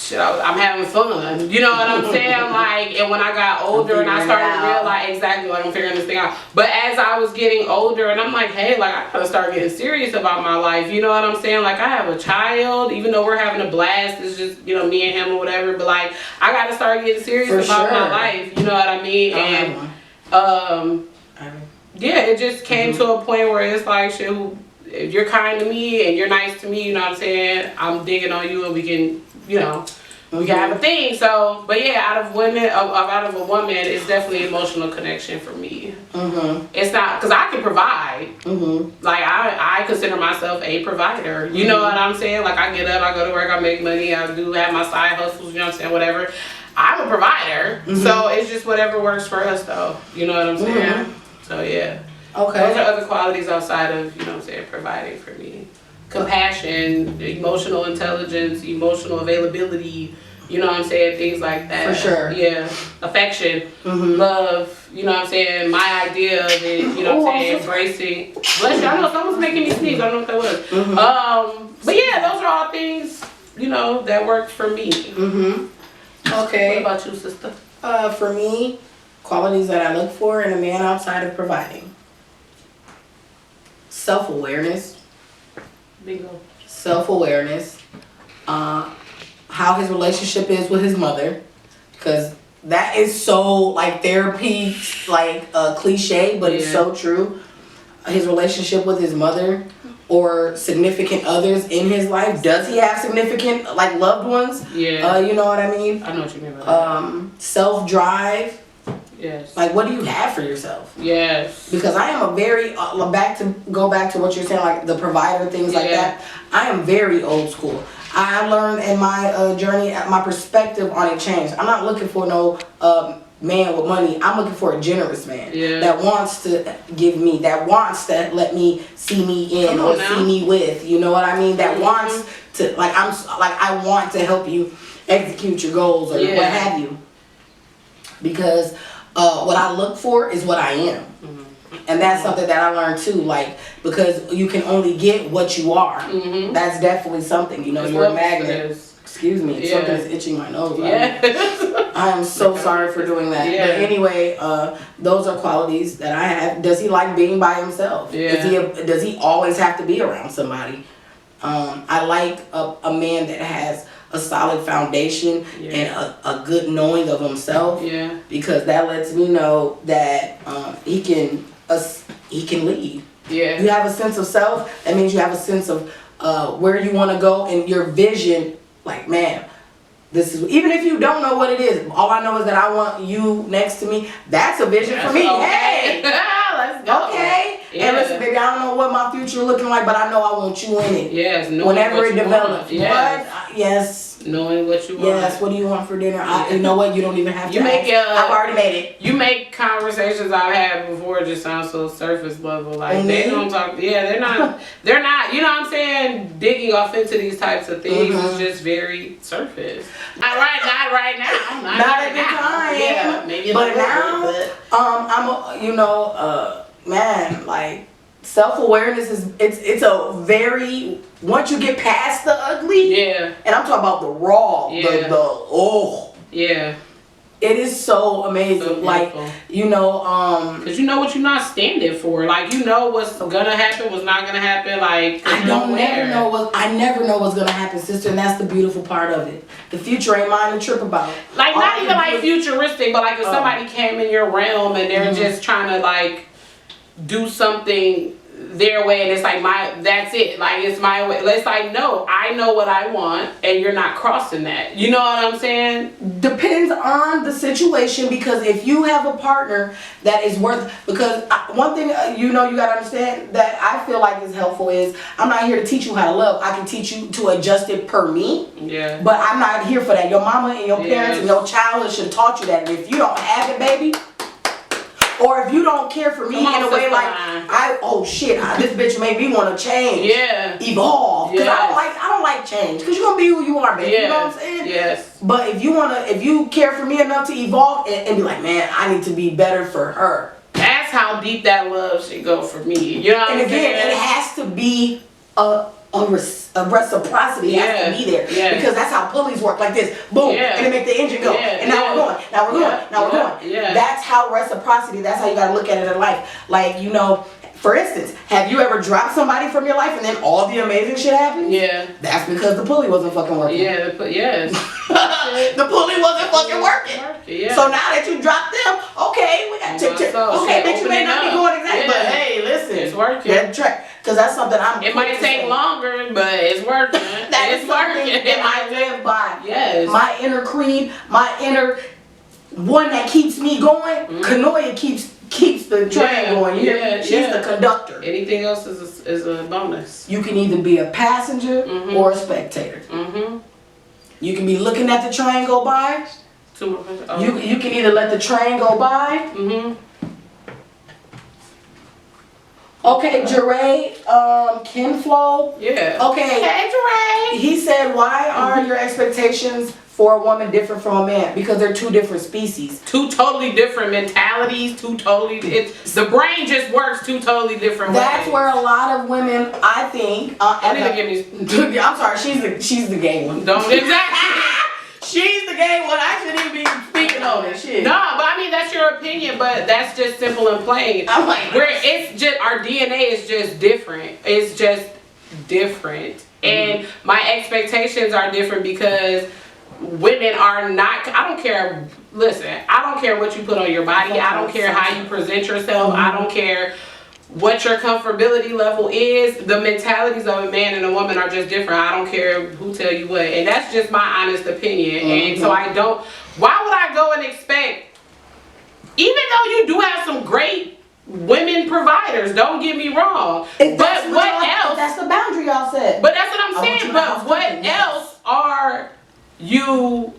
shit, I'm having fun. You know what I'm saying? Like, and when I got older and I started to realize exactly, like, I'm figuring this thing out. But as I was getting older, and I'm like, hey, like, I gotta start getting serious about my life. You know what I'm saying? Like, I have a child, even though we're having a blast, it's just, you know, me and him or whatever. But like, I gotta start getting serious about my life. You know what I mean? And yeah, it just came to a point where it's like, shit, if you're kind to me and you're nice to me, you know what I'm saying? I'm digging on you and we can, you know, we can have a thing. So, but yeah, out of a woman, it's definitely emotional connection for me. It's not, because I can provide. Like, I consider myself a provider. You know what I'm saying? Like, I get up, I go to work, I make money, I do have my side hustles, you know what I'm saying? Whatever. I'm a provider. So it's just whatever works for us, though. You know what I'm saying? So, yeah. Okay. Those are other qualities outside of, you know what I'm saying, providing for me. Compassion, emotional intelligence, emotional availability, you know what I'm saying, things like that. For sure. Yeah. Affection, love, you know what I'm saying, my idea of it, you know what I'm saying, embracing. Bless you, I know someone's making me sneeze, I don't know what that was. But yeah, those are all things, you know, that work for me. Okay. What about you, sister? For me, qualities that I look for in a man outside of providing. Self-awareness. Bingo. Self-awareness. How his relationship is with his mother. Because that is so, like, therapy, like, cliche, but it's so true. His relationship with his mother or significant others in his life. Does he have significant, like, loved ones? Yeah. You know what I mean? I know what you mean by that. Self-drive. Yes. Like, what do you have for yourself? Yes. Because I am a very, go back to what you're saying, like the provider, things like that. I am very old school. I learned in my journey, my perspective on it changed. I'm not looking for no man with money. I'm looking for a generous man that wants to give me, that wants to let me see me in or see me with. You know what I mean? That wants to, like, I want to help you execute your goals or what have you. Because what I look for is what I am. And that's something that I learned too, like, because you can only get what you are. That's definitely something, you know, you're a magnet. Excuse me, something is itching my nose. I am so sorry for doing that. But anyway, those are qualities that I have. Does he like being by himself? Does he always have to be around somebody? I like a man that has a solid foundation and a good knowing of himself, because that lets me know that he can lead. You have a sense of self. That means you have a sense of where you want to go and your vision. Like, man, this is, even if you don't know what it is, all I know is that I want you next to me. That's a vision for me. Hey, let's go. Okay. And listen, baby, I don't know what my future looking like, but I know I want you in it. Yes. Whenever it develops. Yes. Knowing what you want. Yes. What do you want for dinner? You know what? You don't even have to. I've already made it. You make conversations I've had before just sound so surface level. Like they don't talk. Yeah, they're not. They're not. You know what I'm saying? Digging off into these types of things is just very surface. Not right now. Not at the time. Yeah, maybe. But now, I'm man, like, self-awareness is it's a very, once you get past the ugly, and I'm talking about the raw, it is so amazing. So like, you know, because you know what you're not standing for. Like, you know what's gonna happen, what's not gonna happen. Like, I never know what's gonna happen, sister, and that's the beautiful part of it. The future ain't mine to trip about. Like, not even like futuristic, but like if somebody came in your realm and they're just trying to like do something their way, and it's like that's it, like it's my way. It's like, no, I know what I want and you're not crossing that. You know what I'm saying? Depends on the situation, because if you have a partner that is worth, because one thing you gotta understand that I feel like is helpful is, I'm not here to teach you how to love. I can teach you to adjust it per me, but I'm not here for that. Your mama and your parents and your childhood should have taught you that, and if you don't have it, baby, or if you don't care for me in a way like, this bitch made me want to change, evolve, because I don't like change, because you're gonna be who you are, baby. You know what I'm saying? Yes. But if you care for me enough to evolve and be like, man, I need to be better for her. That's how deep that love should go for me. You know what I'm saying? And again, it has to be a a reciprocity has to be there. Yeah. Because that's how pulleys work, like this. Boom. Yeah. And it make the engine go. Yeah. And now we're going. Now we're going. Now we're going. Yeah. That's how reciprocity, that's how you gotta look at it in life. Like, you know, for instance, have you ever dropped somebody from your life and then all the amazing shit happened? Yeah. That's because the pulley wasn't fucking working. Yeah, yes. The pulley wasn't fucking working. Yeah. So now that you dropped them, okay, we got to okay, but you may not be going exactly. But hey, listen, it's working. That track, because that's something I'm. It might take longer, but it's working. It's working. That I live by. Yes. My inner creed, my inner one that keeps me going. Kanoya keeps the train going. You hear me? She's the conductor. Anything else is a bonus. You can either be a passenger or a spectator. You can be looking at the train go by. You can either let the train go by. Okay, Jeray, Kinflow. Yeah. Okay. Hey, Jeray. He said, why are your expectations for a woman different from a man? Because they're two different species. Two totally different mentalities. The brain just works two totally different ways. That's where a lot of women, I think. I need to give me. I'm sorry, she's the gay one. Don't exactly. She's the gay one. I shouldn't even be speaking on this shit. No, but I mean that's your opinion, but that's just simple and plain. I'm like, where it's just our DNA is just different. It's just different, and my expectations are different because women are not. I don't care. Listen, I don't care what you put on your body. I don't care how you present yourself. I don't care what your comfortability level is. The mentalities of a man and a woman are just different. I don't care who tell you what, and that's just my honest opinion. And so I don't. Why would I go and expect? Even though you do have some great women providers, don't get me wrong. But what else? That's the boundary y'all set. But that's what I'm saying. But what else are you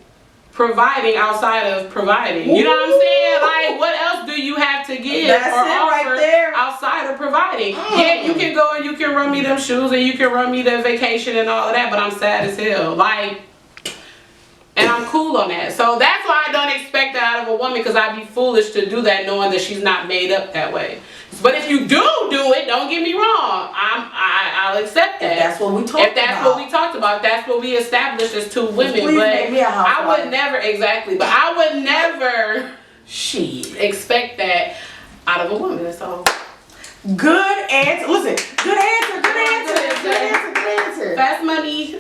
providing outside of providing? You know what I'm saying? Like, what else do you have to give or offer outside of providing? Yeah, you can go and you can run me them shoes and you can run me the vacation and all of that, but I'm sad as hell. Like, and I'm cool on that. So that's why I don't expect that out of a woman, because I'd be foolish to do that knowing that she's not made up that way. But if you do it, don't get me wrong. I'll accept that. If that's what we talked about. If that's what we talked about, that's what we established as two women. Please make me a housewife. I would never but I would never expect that out of a woman. So good answer. Listen, good answer. Fast money.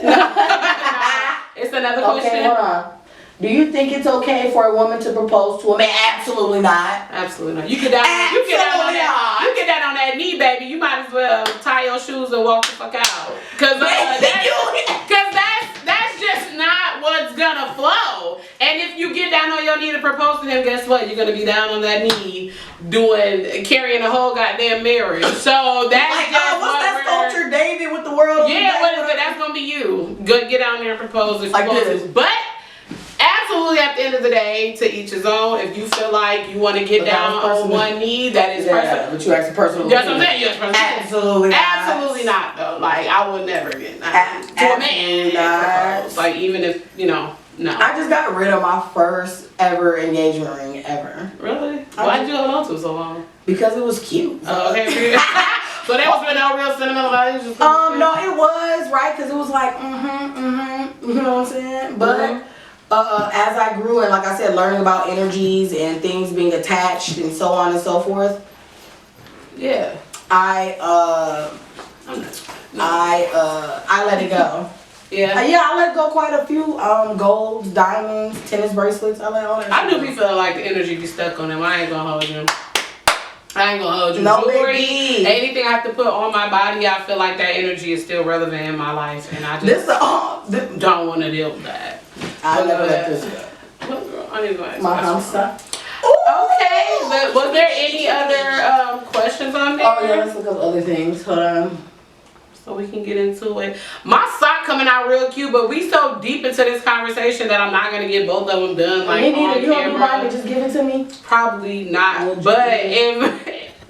It's another question. Okay, hold on. Do you think it's okay for a woman to propose to a man? Absolutely not. Absolutely not. You get down on that knee, baby. You might as well tie your shoes and walk the fuck out. Cause that's just not what's gonna flow. And if you get down on your knee to propose to him, guess what? You're gonna be down on that knee carrying a whole goddamn marriage. So that's like, what's that sculpture, David with the world? Yeah, what is it? That's gonna be you. Go get down there and propose if you want to. But absolutely, at the end of the day, to each his own. If you feel like you want to get down on one knee, that is personal. But you ask a personal. That's what I'm saying. Yes, absolutely not. Absolutely not, though. Like, I would never get to a man. Like, even if, no. I just got rid of my first ever engagement ring ever. Really? Why'd you hold on to it so long? Because it was cute. Okay. So that was no real sentimental value? No, it was, right? Because it was like, you know what I'm saying? But as I grew and, like I said, learning about energies and things being attached and so on and so forth, yeah, I let it go. Yeah. I let go quite a few golds, diamonds, tennis bracelets. I let all that. I do be feeling like the energy be stuck on them. I ain't gonna hold you. No jewelry, baby. anything I have to put on my body, I feel like that energy is still relevant in my life, and I just don't want to deal with that. I never let this go. What girl? I need to ask my hamster. Okay, but was there any other questions on there? Oh yeah, let's look up other things. Hold on. So we can get into it. My sock coming out real cute, but we so deep into this conversation that I'm not gonna get both of them done like on camera. You don't mind me just give it to me? Probably not.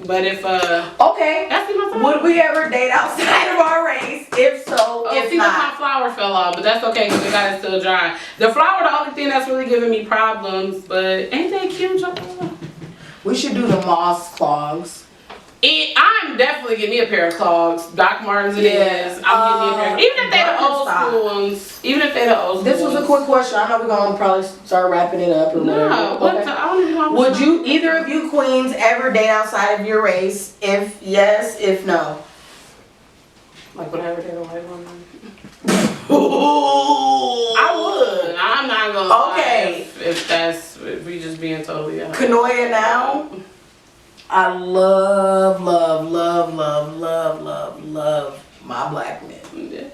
But if okay. Would we ever date outside of our race? If so, if not. My flower fell off, but that's okay because we got it still dry. The flower, the only thing that's really giving me problems, but ain't that cute, y'all? We should do the moss clogs. I'm definitely getting me a pair of clogs. Doc Martens it is. I'm getting me a pair. Even if they're the old school ones. Even if they're the old school This was a quick question. I know we're going to probably start wrapping it up or whatever. I don't even know. Would you, either of you queens, ever date outside of your race? If yes, if no? Like whatever they don't like one. Ooh. I would. I'm not gonna Okay. lie if we just being totally honest. Kanoya now. I love my black men.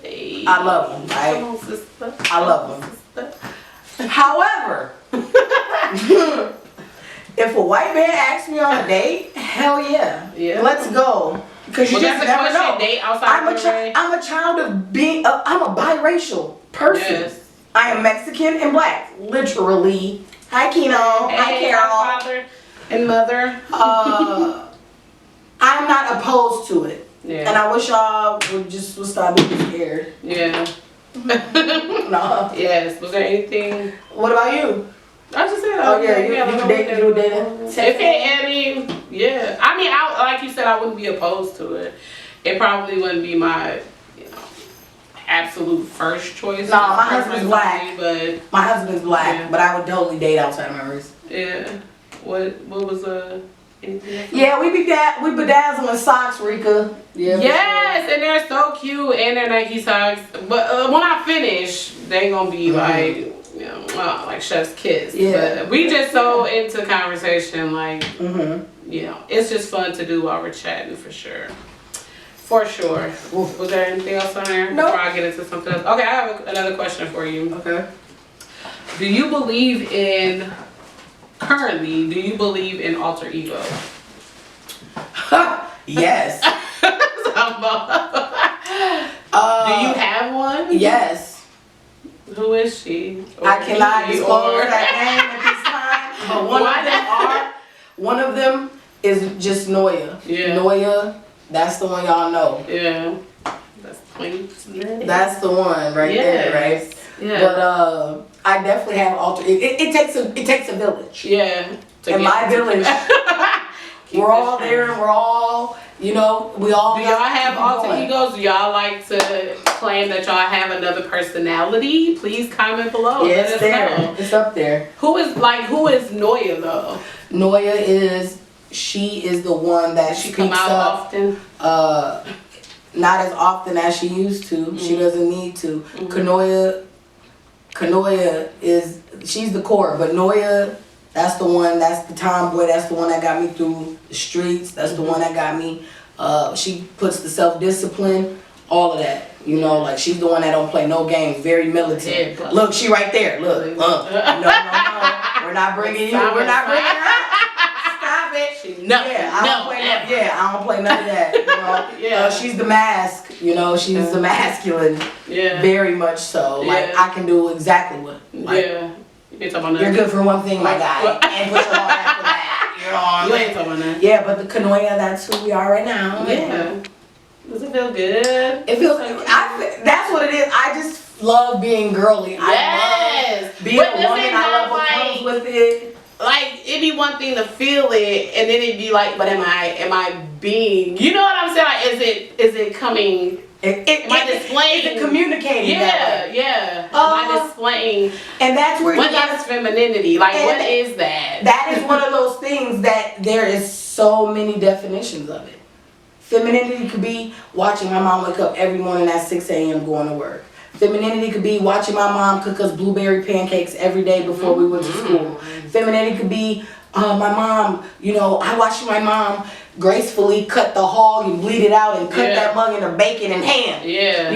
Hey. I love them. Come on, sister. I love them. However, if a white man asks me on a date, hell yeah. Yeah. Let's go. Because you just never know. Date outside I'm a child of being, I'm a biracial person. Yes. I am Mexican and black. Literally. Hi, Keno. Hi, Carol. Father and mother. I'm not opposed to it. Yeah. And I wish y'all would stop being scared. Yeah. No. Yes. Was there anything? What about you? I just said. Oh yeah, you dating. If it, yeah. I mean, like you said, I wouldn't be opposed to it. It probably wouldn't be my, absolute first choice. No, my husband's black. But my husband's black, yeah. but I would totally date outside of my race. Yeah. What was anything else? Yeah, we bedazzling socks, Rika. Yeah. Yes, and they're so cute, and they're Nike socks. But when I finish, they gonna be like. Like chef's kiss. Yeah. But we just so into conversation, like, it's just fun to do while we're chatting for sure. For sure. Oof. Was there anything else on there? No. Before I get into something else? Okay, I have another question for you. Okay. Do you believe in alter ego? Yes. Do you have one? Yes. Who is she? I cannot disclose that name at this time. But one of them is just Noya. Yeah. Noya, that's the one y'all know. Yeah. That's That's the one right there, right? Yeah. But I definitely have alter. It takes a village. Yeah. In my village, we're all there and we're all. We all. Do y'all have alter egos? Do y'all like to claim that y'all have another personality? Please comment below. Yeah, Let us know. It's up there. Who is Noya though? Noya she is the one that she speaks come out up, often. Not as often as she used to. Mm-hmm. She doesn't need to. Mm-hmm. Kanoya she's the core, but Noya. That's the one, that's the tomboy, that's the one that got me through the streets, that's the one that got me, she puts the self-discipline, all of that, like she's the one that don't play no games, very militant. Yeah, look, she right there, look, no, we're not bringing you, we're not bringing her, stop it. I don't play none of that, she's the mask, she's the masculine, very much so, like I can do exactly what, you're good for one thing, my guy, and push it on after that. You ain't talking about that. Yeah, but the Kanoya, that's who we are right now. Yeah. Does it feel good? It feels. That's what it is. I just love being girly. Yes. I love being a woman. I love what comes with it. Like it'd be one thing to feel it, and then it'd be like, but am I being? You know what I'm saying? Like, is it coming? Am I displaying? Is it communicating? Yeah. Am I displaying? And that's where what is femininity? Like, what is that? That is one of those things that there is so many definitions of it. Femininity could be watching my mom wake up every morning at 6 a.m. going to work. Femininity could be watching my mom cook us blueberry pancakes every day before we went to school. Femininity could be my mom, I watched my mom gracefully cut the hog and bleed it out and cut that mug into bacon and ham. Yeah.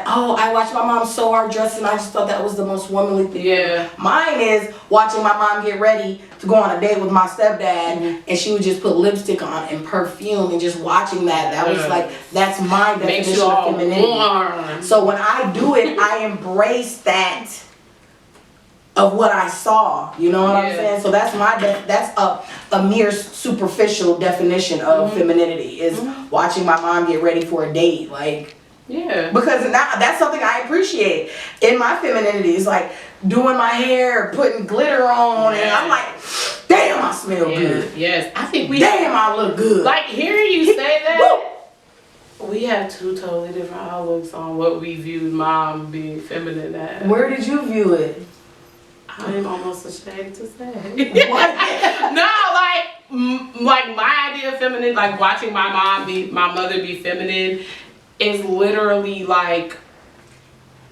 I watched my mom sew our dress and I just thought that was the most womanly thing. Yeah. Mine is watching my mom get ready to go on a date with my stepdad and she would just put lipstick on and perfume and just watching that. That was like, that's my definition of femininity. Warm. So when I do it, I embrace that of what I saw, you know what I'm saying? So that's that's a mere superficial definition of femininity is watching my mom get ready for a date, like because now that's something I appreciate in my femininity. It's like doing my hair, putting glitter on, and I'm like, damn, I smell good. Yes, I think we. Damn, I look good. Like hearing you say that. We have two totally different outlooks on what we viewed mom being feminine as. Where did you view it? I'm almost ashamed to say. What? No, like my idea of feminine, like watching my mother be feminine, is literally like,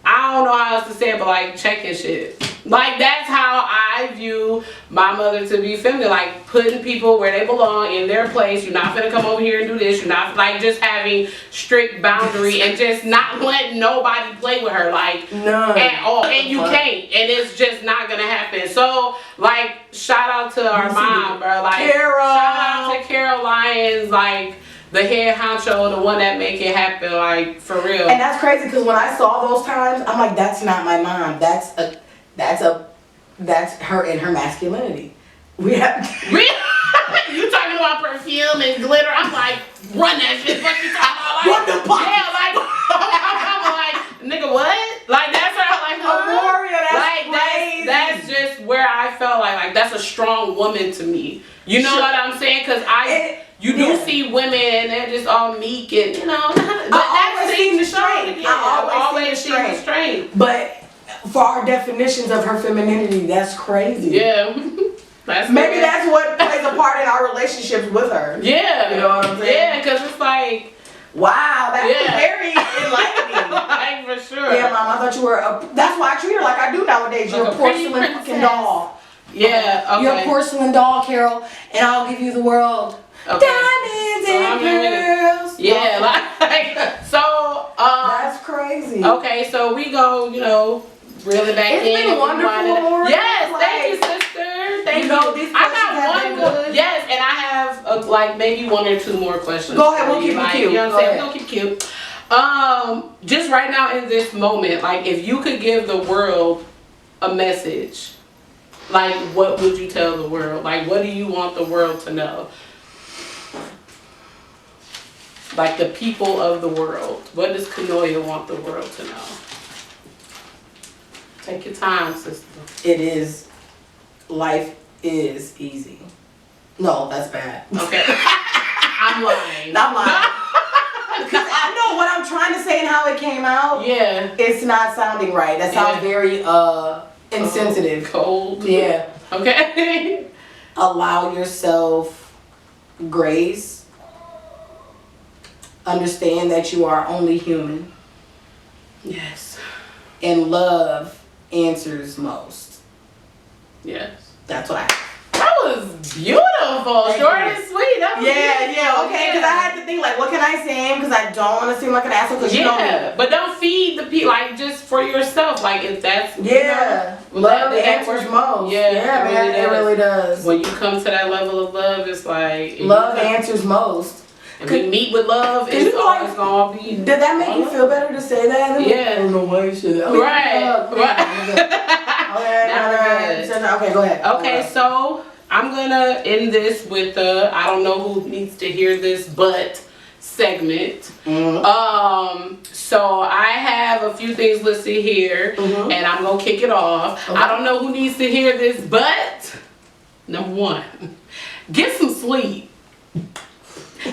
I don't know how else to say it, but like checking shit. Like that's how I view my mother to be feminine. Like putting people where they belong in their place. You're not gonna come over here and do this. You're not like just having strict boundary and just not letting nobody play with her like at all. And you can't. And it's just not gonna happen. So like shout out to our mom, bro. Like Carol. Shout out to Carol Lyons, like the head honcho, the one that make it happen, like for real. And that's crazy because when I saw those times, I'm like, that's not my mom. That's her in her masculinity. We have. You talking about perfume and glitter? I'm like, run that shit. What you talking about? Like, Run the pocket. Yeah, like I'm like, nigga, what? Like that's her. Like, Aurora, that's like crazy. that's just where I felt like that's a strong woman to me. You know what I'm saying? Because you do see women and they're just all meek and you know. I always seen the strength. Yeah, I always seen the strength. But for our definitions of her femininity, that's crazy. Yeah. Maybe that's what plays a part in our relationships with her. Yeah. You know what I'm saying? Yeah, because it's like, wow, that's very enlightening. like for sure. Yeah, Mom, I thought you were that's why I treat her like I do nowadays. You're Like a a pretty porcelain fucking princess. doll. Yeah, okay. You're a porcelain doll, Carol, and I'll give you the world. Okay. Diamonds So I'm and gonna- pearls. Yeah, like, so, That's crazy. okay, so we go, you know, really back It's in. been wonderful, Laura. Yes, Like, thank you, sister. Thank you know, you. these I questions have got been one more. good. Yes, and I have like maybe one or two more questions. Go ahead, we'll for you, keep it like, cute. You know what Go I'm saying? ahead. We'll keep it cute. Just right now in this moment, like if you could give the world a message, like what would you tell the world? Like what do you want the world to know? Like the people of the world. What does Kanoya want the world to know? Take your time, sister. It is. Life is easy. No, that's bad. Okay. I'm lying. I'm lying. Because I know what I'm trying to say and how it came out. Yeah. It's not sounding right. That sounds very insensitive. Cold. Yeah. Okay. Allow yourself grace. Understand that you are only human. Yes. And love answers most. Yes. That's what I. That was beautiful. Thank Short you. and sweet. That was beautiful. Okay. Because I had to think like, what can I say? Because I don't want to seem like an asshole. Because you know me. But don't feed the people. Like just for yourself. Like if that's Yeah. You know, love that answers most. Yeah, man. It really does. When you come to that level of love, it's like Love answers most. And we meet with love, Could it's you, always like, gonna be. Did that make you feel better to say that? Yeah. I don't know why you said that. Right. Okay, go ahead. Okay, so I'm gonna end this with I don't know who needs to hear this, but segment. So I have a few things listed here, and I'm gonna kick it off. Okay. I don't know who needs to hear this, but number one, get some sleep.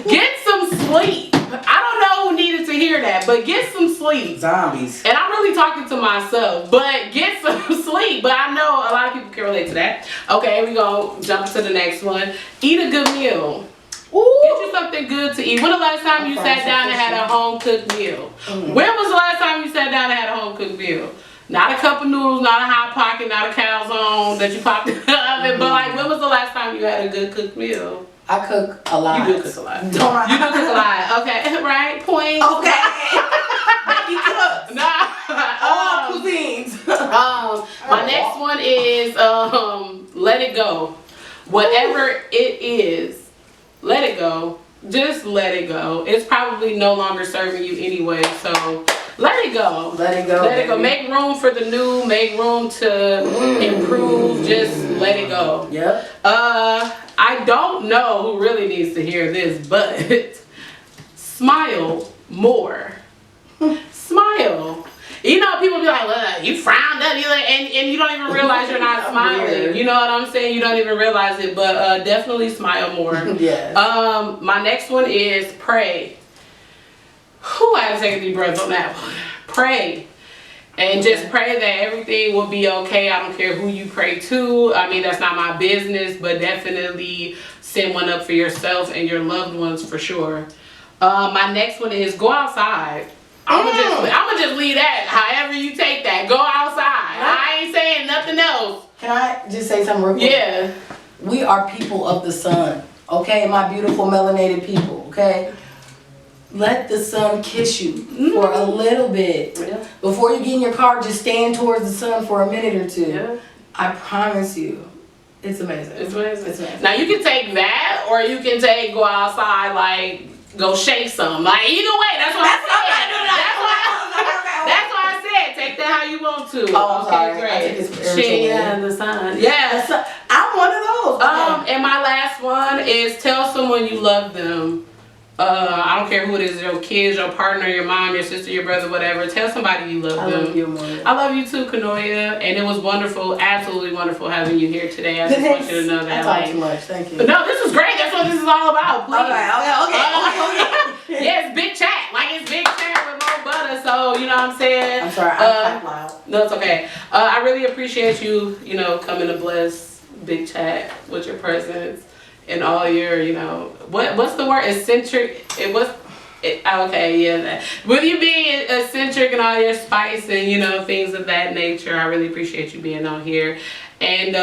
Get some sleep. I don't know who needed to hear that, but get some sleep. Zombies. And I'm really talking to myself, but get some sleep. But I know a lot of people can relate to that. Okay, we gonna jump to the next one. Eat a good meal. Ooh. Get you something good to eat. When the last time you sat down and had a home cooked meal? When was the last time you sat down and had a home cooked meal? Not a cup of noodles, not a hot pocket, not a calzone that you popped in the oven, but like when was the last time you had a good cooked meal? I cook a lot. You do cook a lot. Don't I? You do cook a lot. Okay, right? Point. Okay. Becky cooks. Nah. All cuisines. My next one is let it go. Whatever it is, let it go. Just let it go. It's probably no longer serving you anyway, so let it go. Let it go. Let it go. Make room for the new. Make room to improve. Just let it go. Yep. I don't know who really needs to hear this, but smile more. Smile. You know, people be like, well, you frowned up, and you don't even realize you're not smiling. Weird. You know what I'm saying? You don't even realize it, but definitely smile more. Yes. My next one is pray. Whew, I had to take a deep breath on that one. Pray. And just pray that everything will be okay. I don't care who you pray to. I mean, that's not my business, but definitely send one up for yourself and your loved ones for sure. My next one is go outside. I'm gonna just leave that. However you take that, go outside. I ain't saying nothing else. Can I just say something real quick? Yeah. We are people of the sun, okay? My beautiful melanated people, okay? Let the sun kiss you for a little bit. Yeah. Before you get in your car, just stand towards the sun for a minute or two. Yeah. I promise you, it's amazing. It's amazing. It's amazing. Now you can take that, or you can take go outside, like go shake some. Like either way, that's what I said. That's why I said take that how you want to. Oh, I'm sorry. Okay, great. I think it's Shake irritating. in the sun. Yeah. I'm one of those. Okay. And my last one is tell someone you love them. I don't care who it is, your kids, your partner, your mom, your sister, your brother, whatever. Tell somebody you love them. I love you, Moya. I love you too, Kanoya. And it was wonderful, absolutely wonderful having you here today. I just want you to know that. I talk too much. Thank you. But no, this was great. That's what this is all about. Please. Okay. Yeah, it's big chat. Like it's big chat with Mo Budda. So you know what I'm saying. I'm sorry. I'm loud. No, it's okay. I really appreciate you. You know, coming to bless Big Chat with your presence. And all your, you know, what's the word? Eccentric. Okay, yeah. With you being eccentric and all your spice and, you know, things of that nature, I really appreciate you being on here. And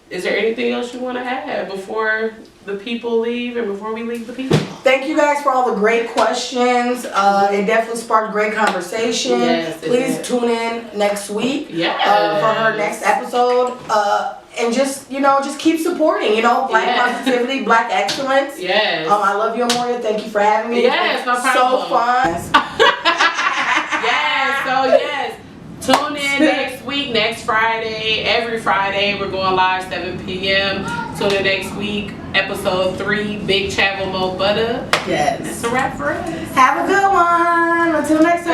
is there anything else you want to add before the people leave and before we leave the people? Thank you guys for all the great questions. It definitely sparked great conversation. Yes, Please tune in next week Yeah. for her next episode. And just, you know, just keep supporting, you know, Black positivity, Black excellence. Yes. I love you, Amoria. Thank you for having me. Yes, no problem. So fun. Yes, so yes. Tune in next week, next Friday, every Friday. We're going live 7 p.m. Tune in next week, episode 3, Big Chat with Mo Budda. Yes. That's a wrap for us. Have a good one. Until next time.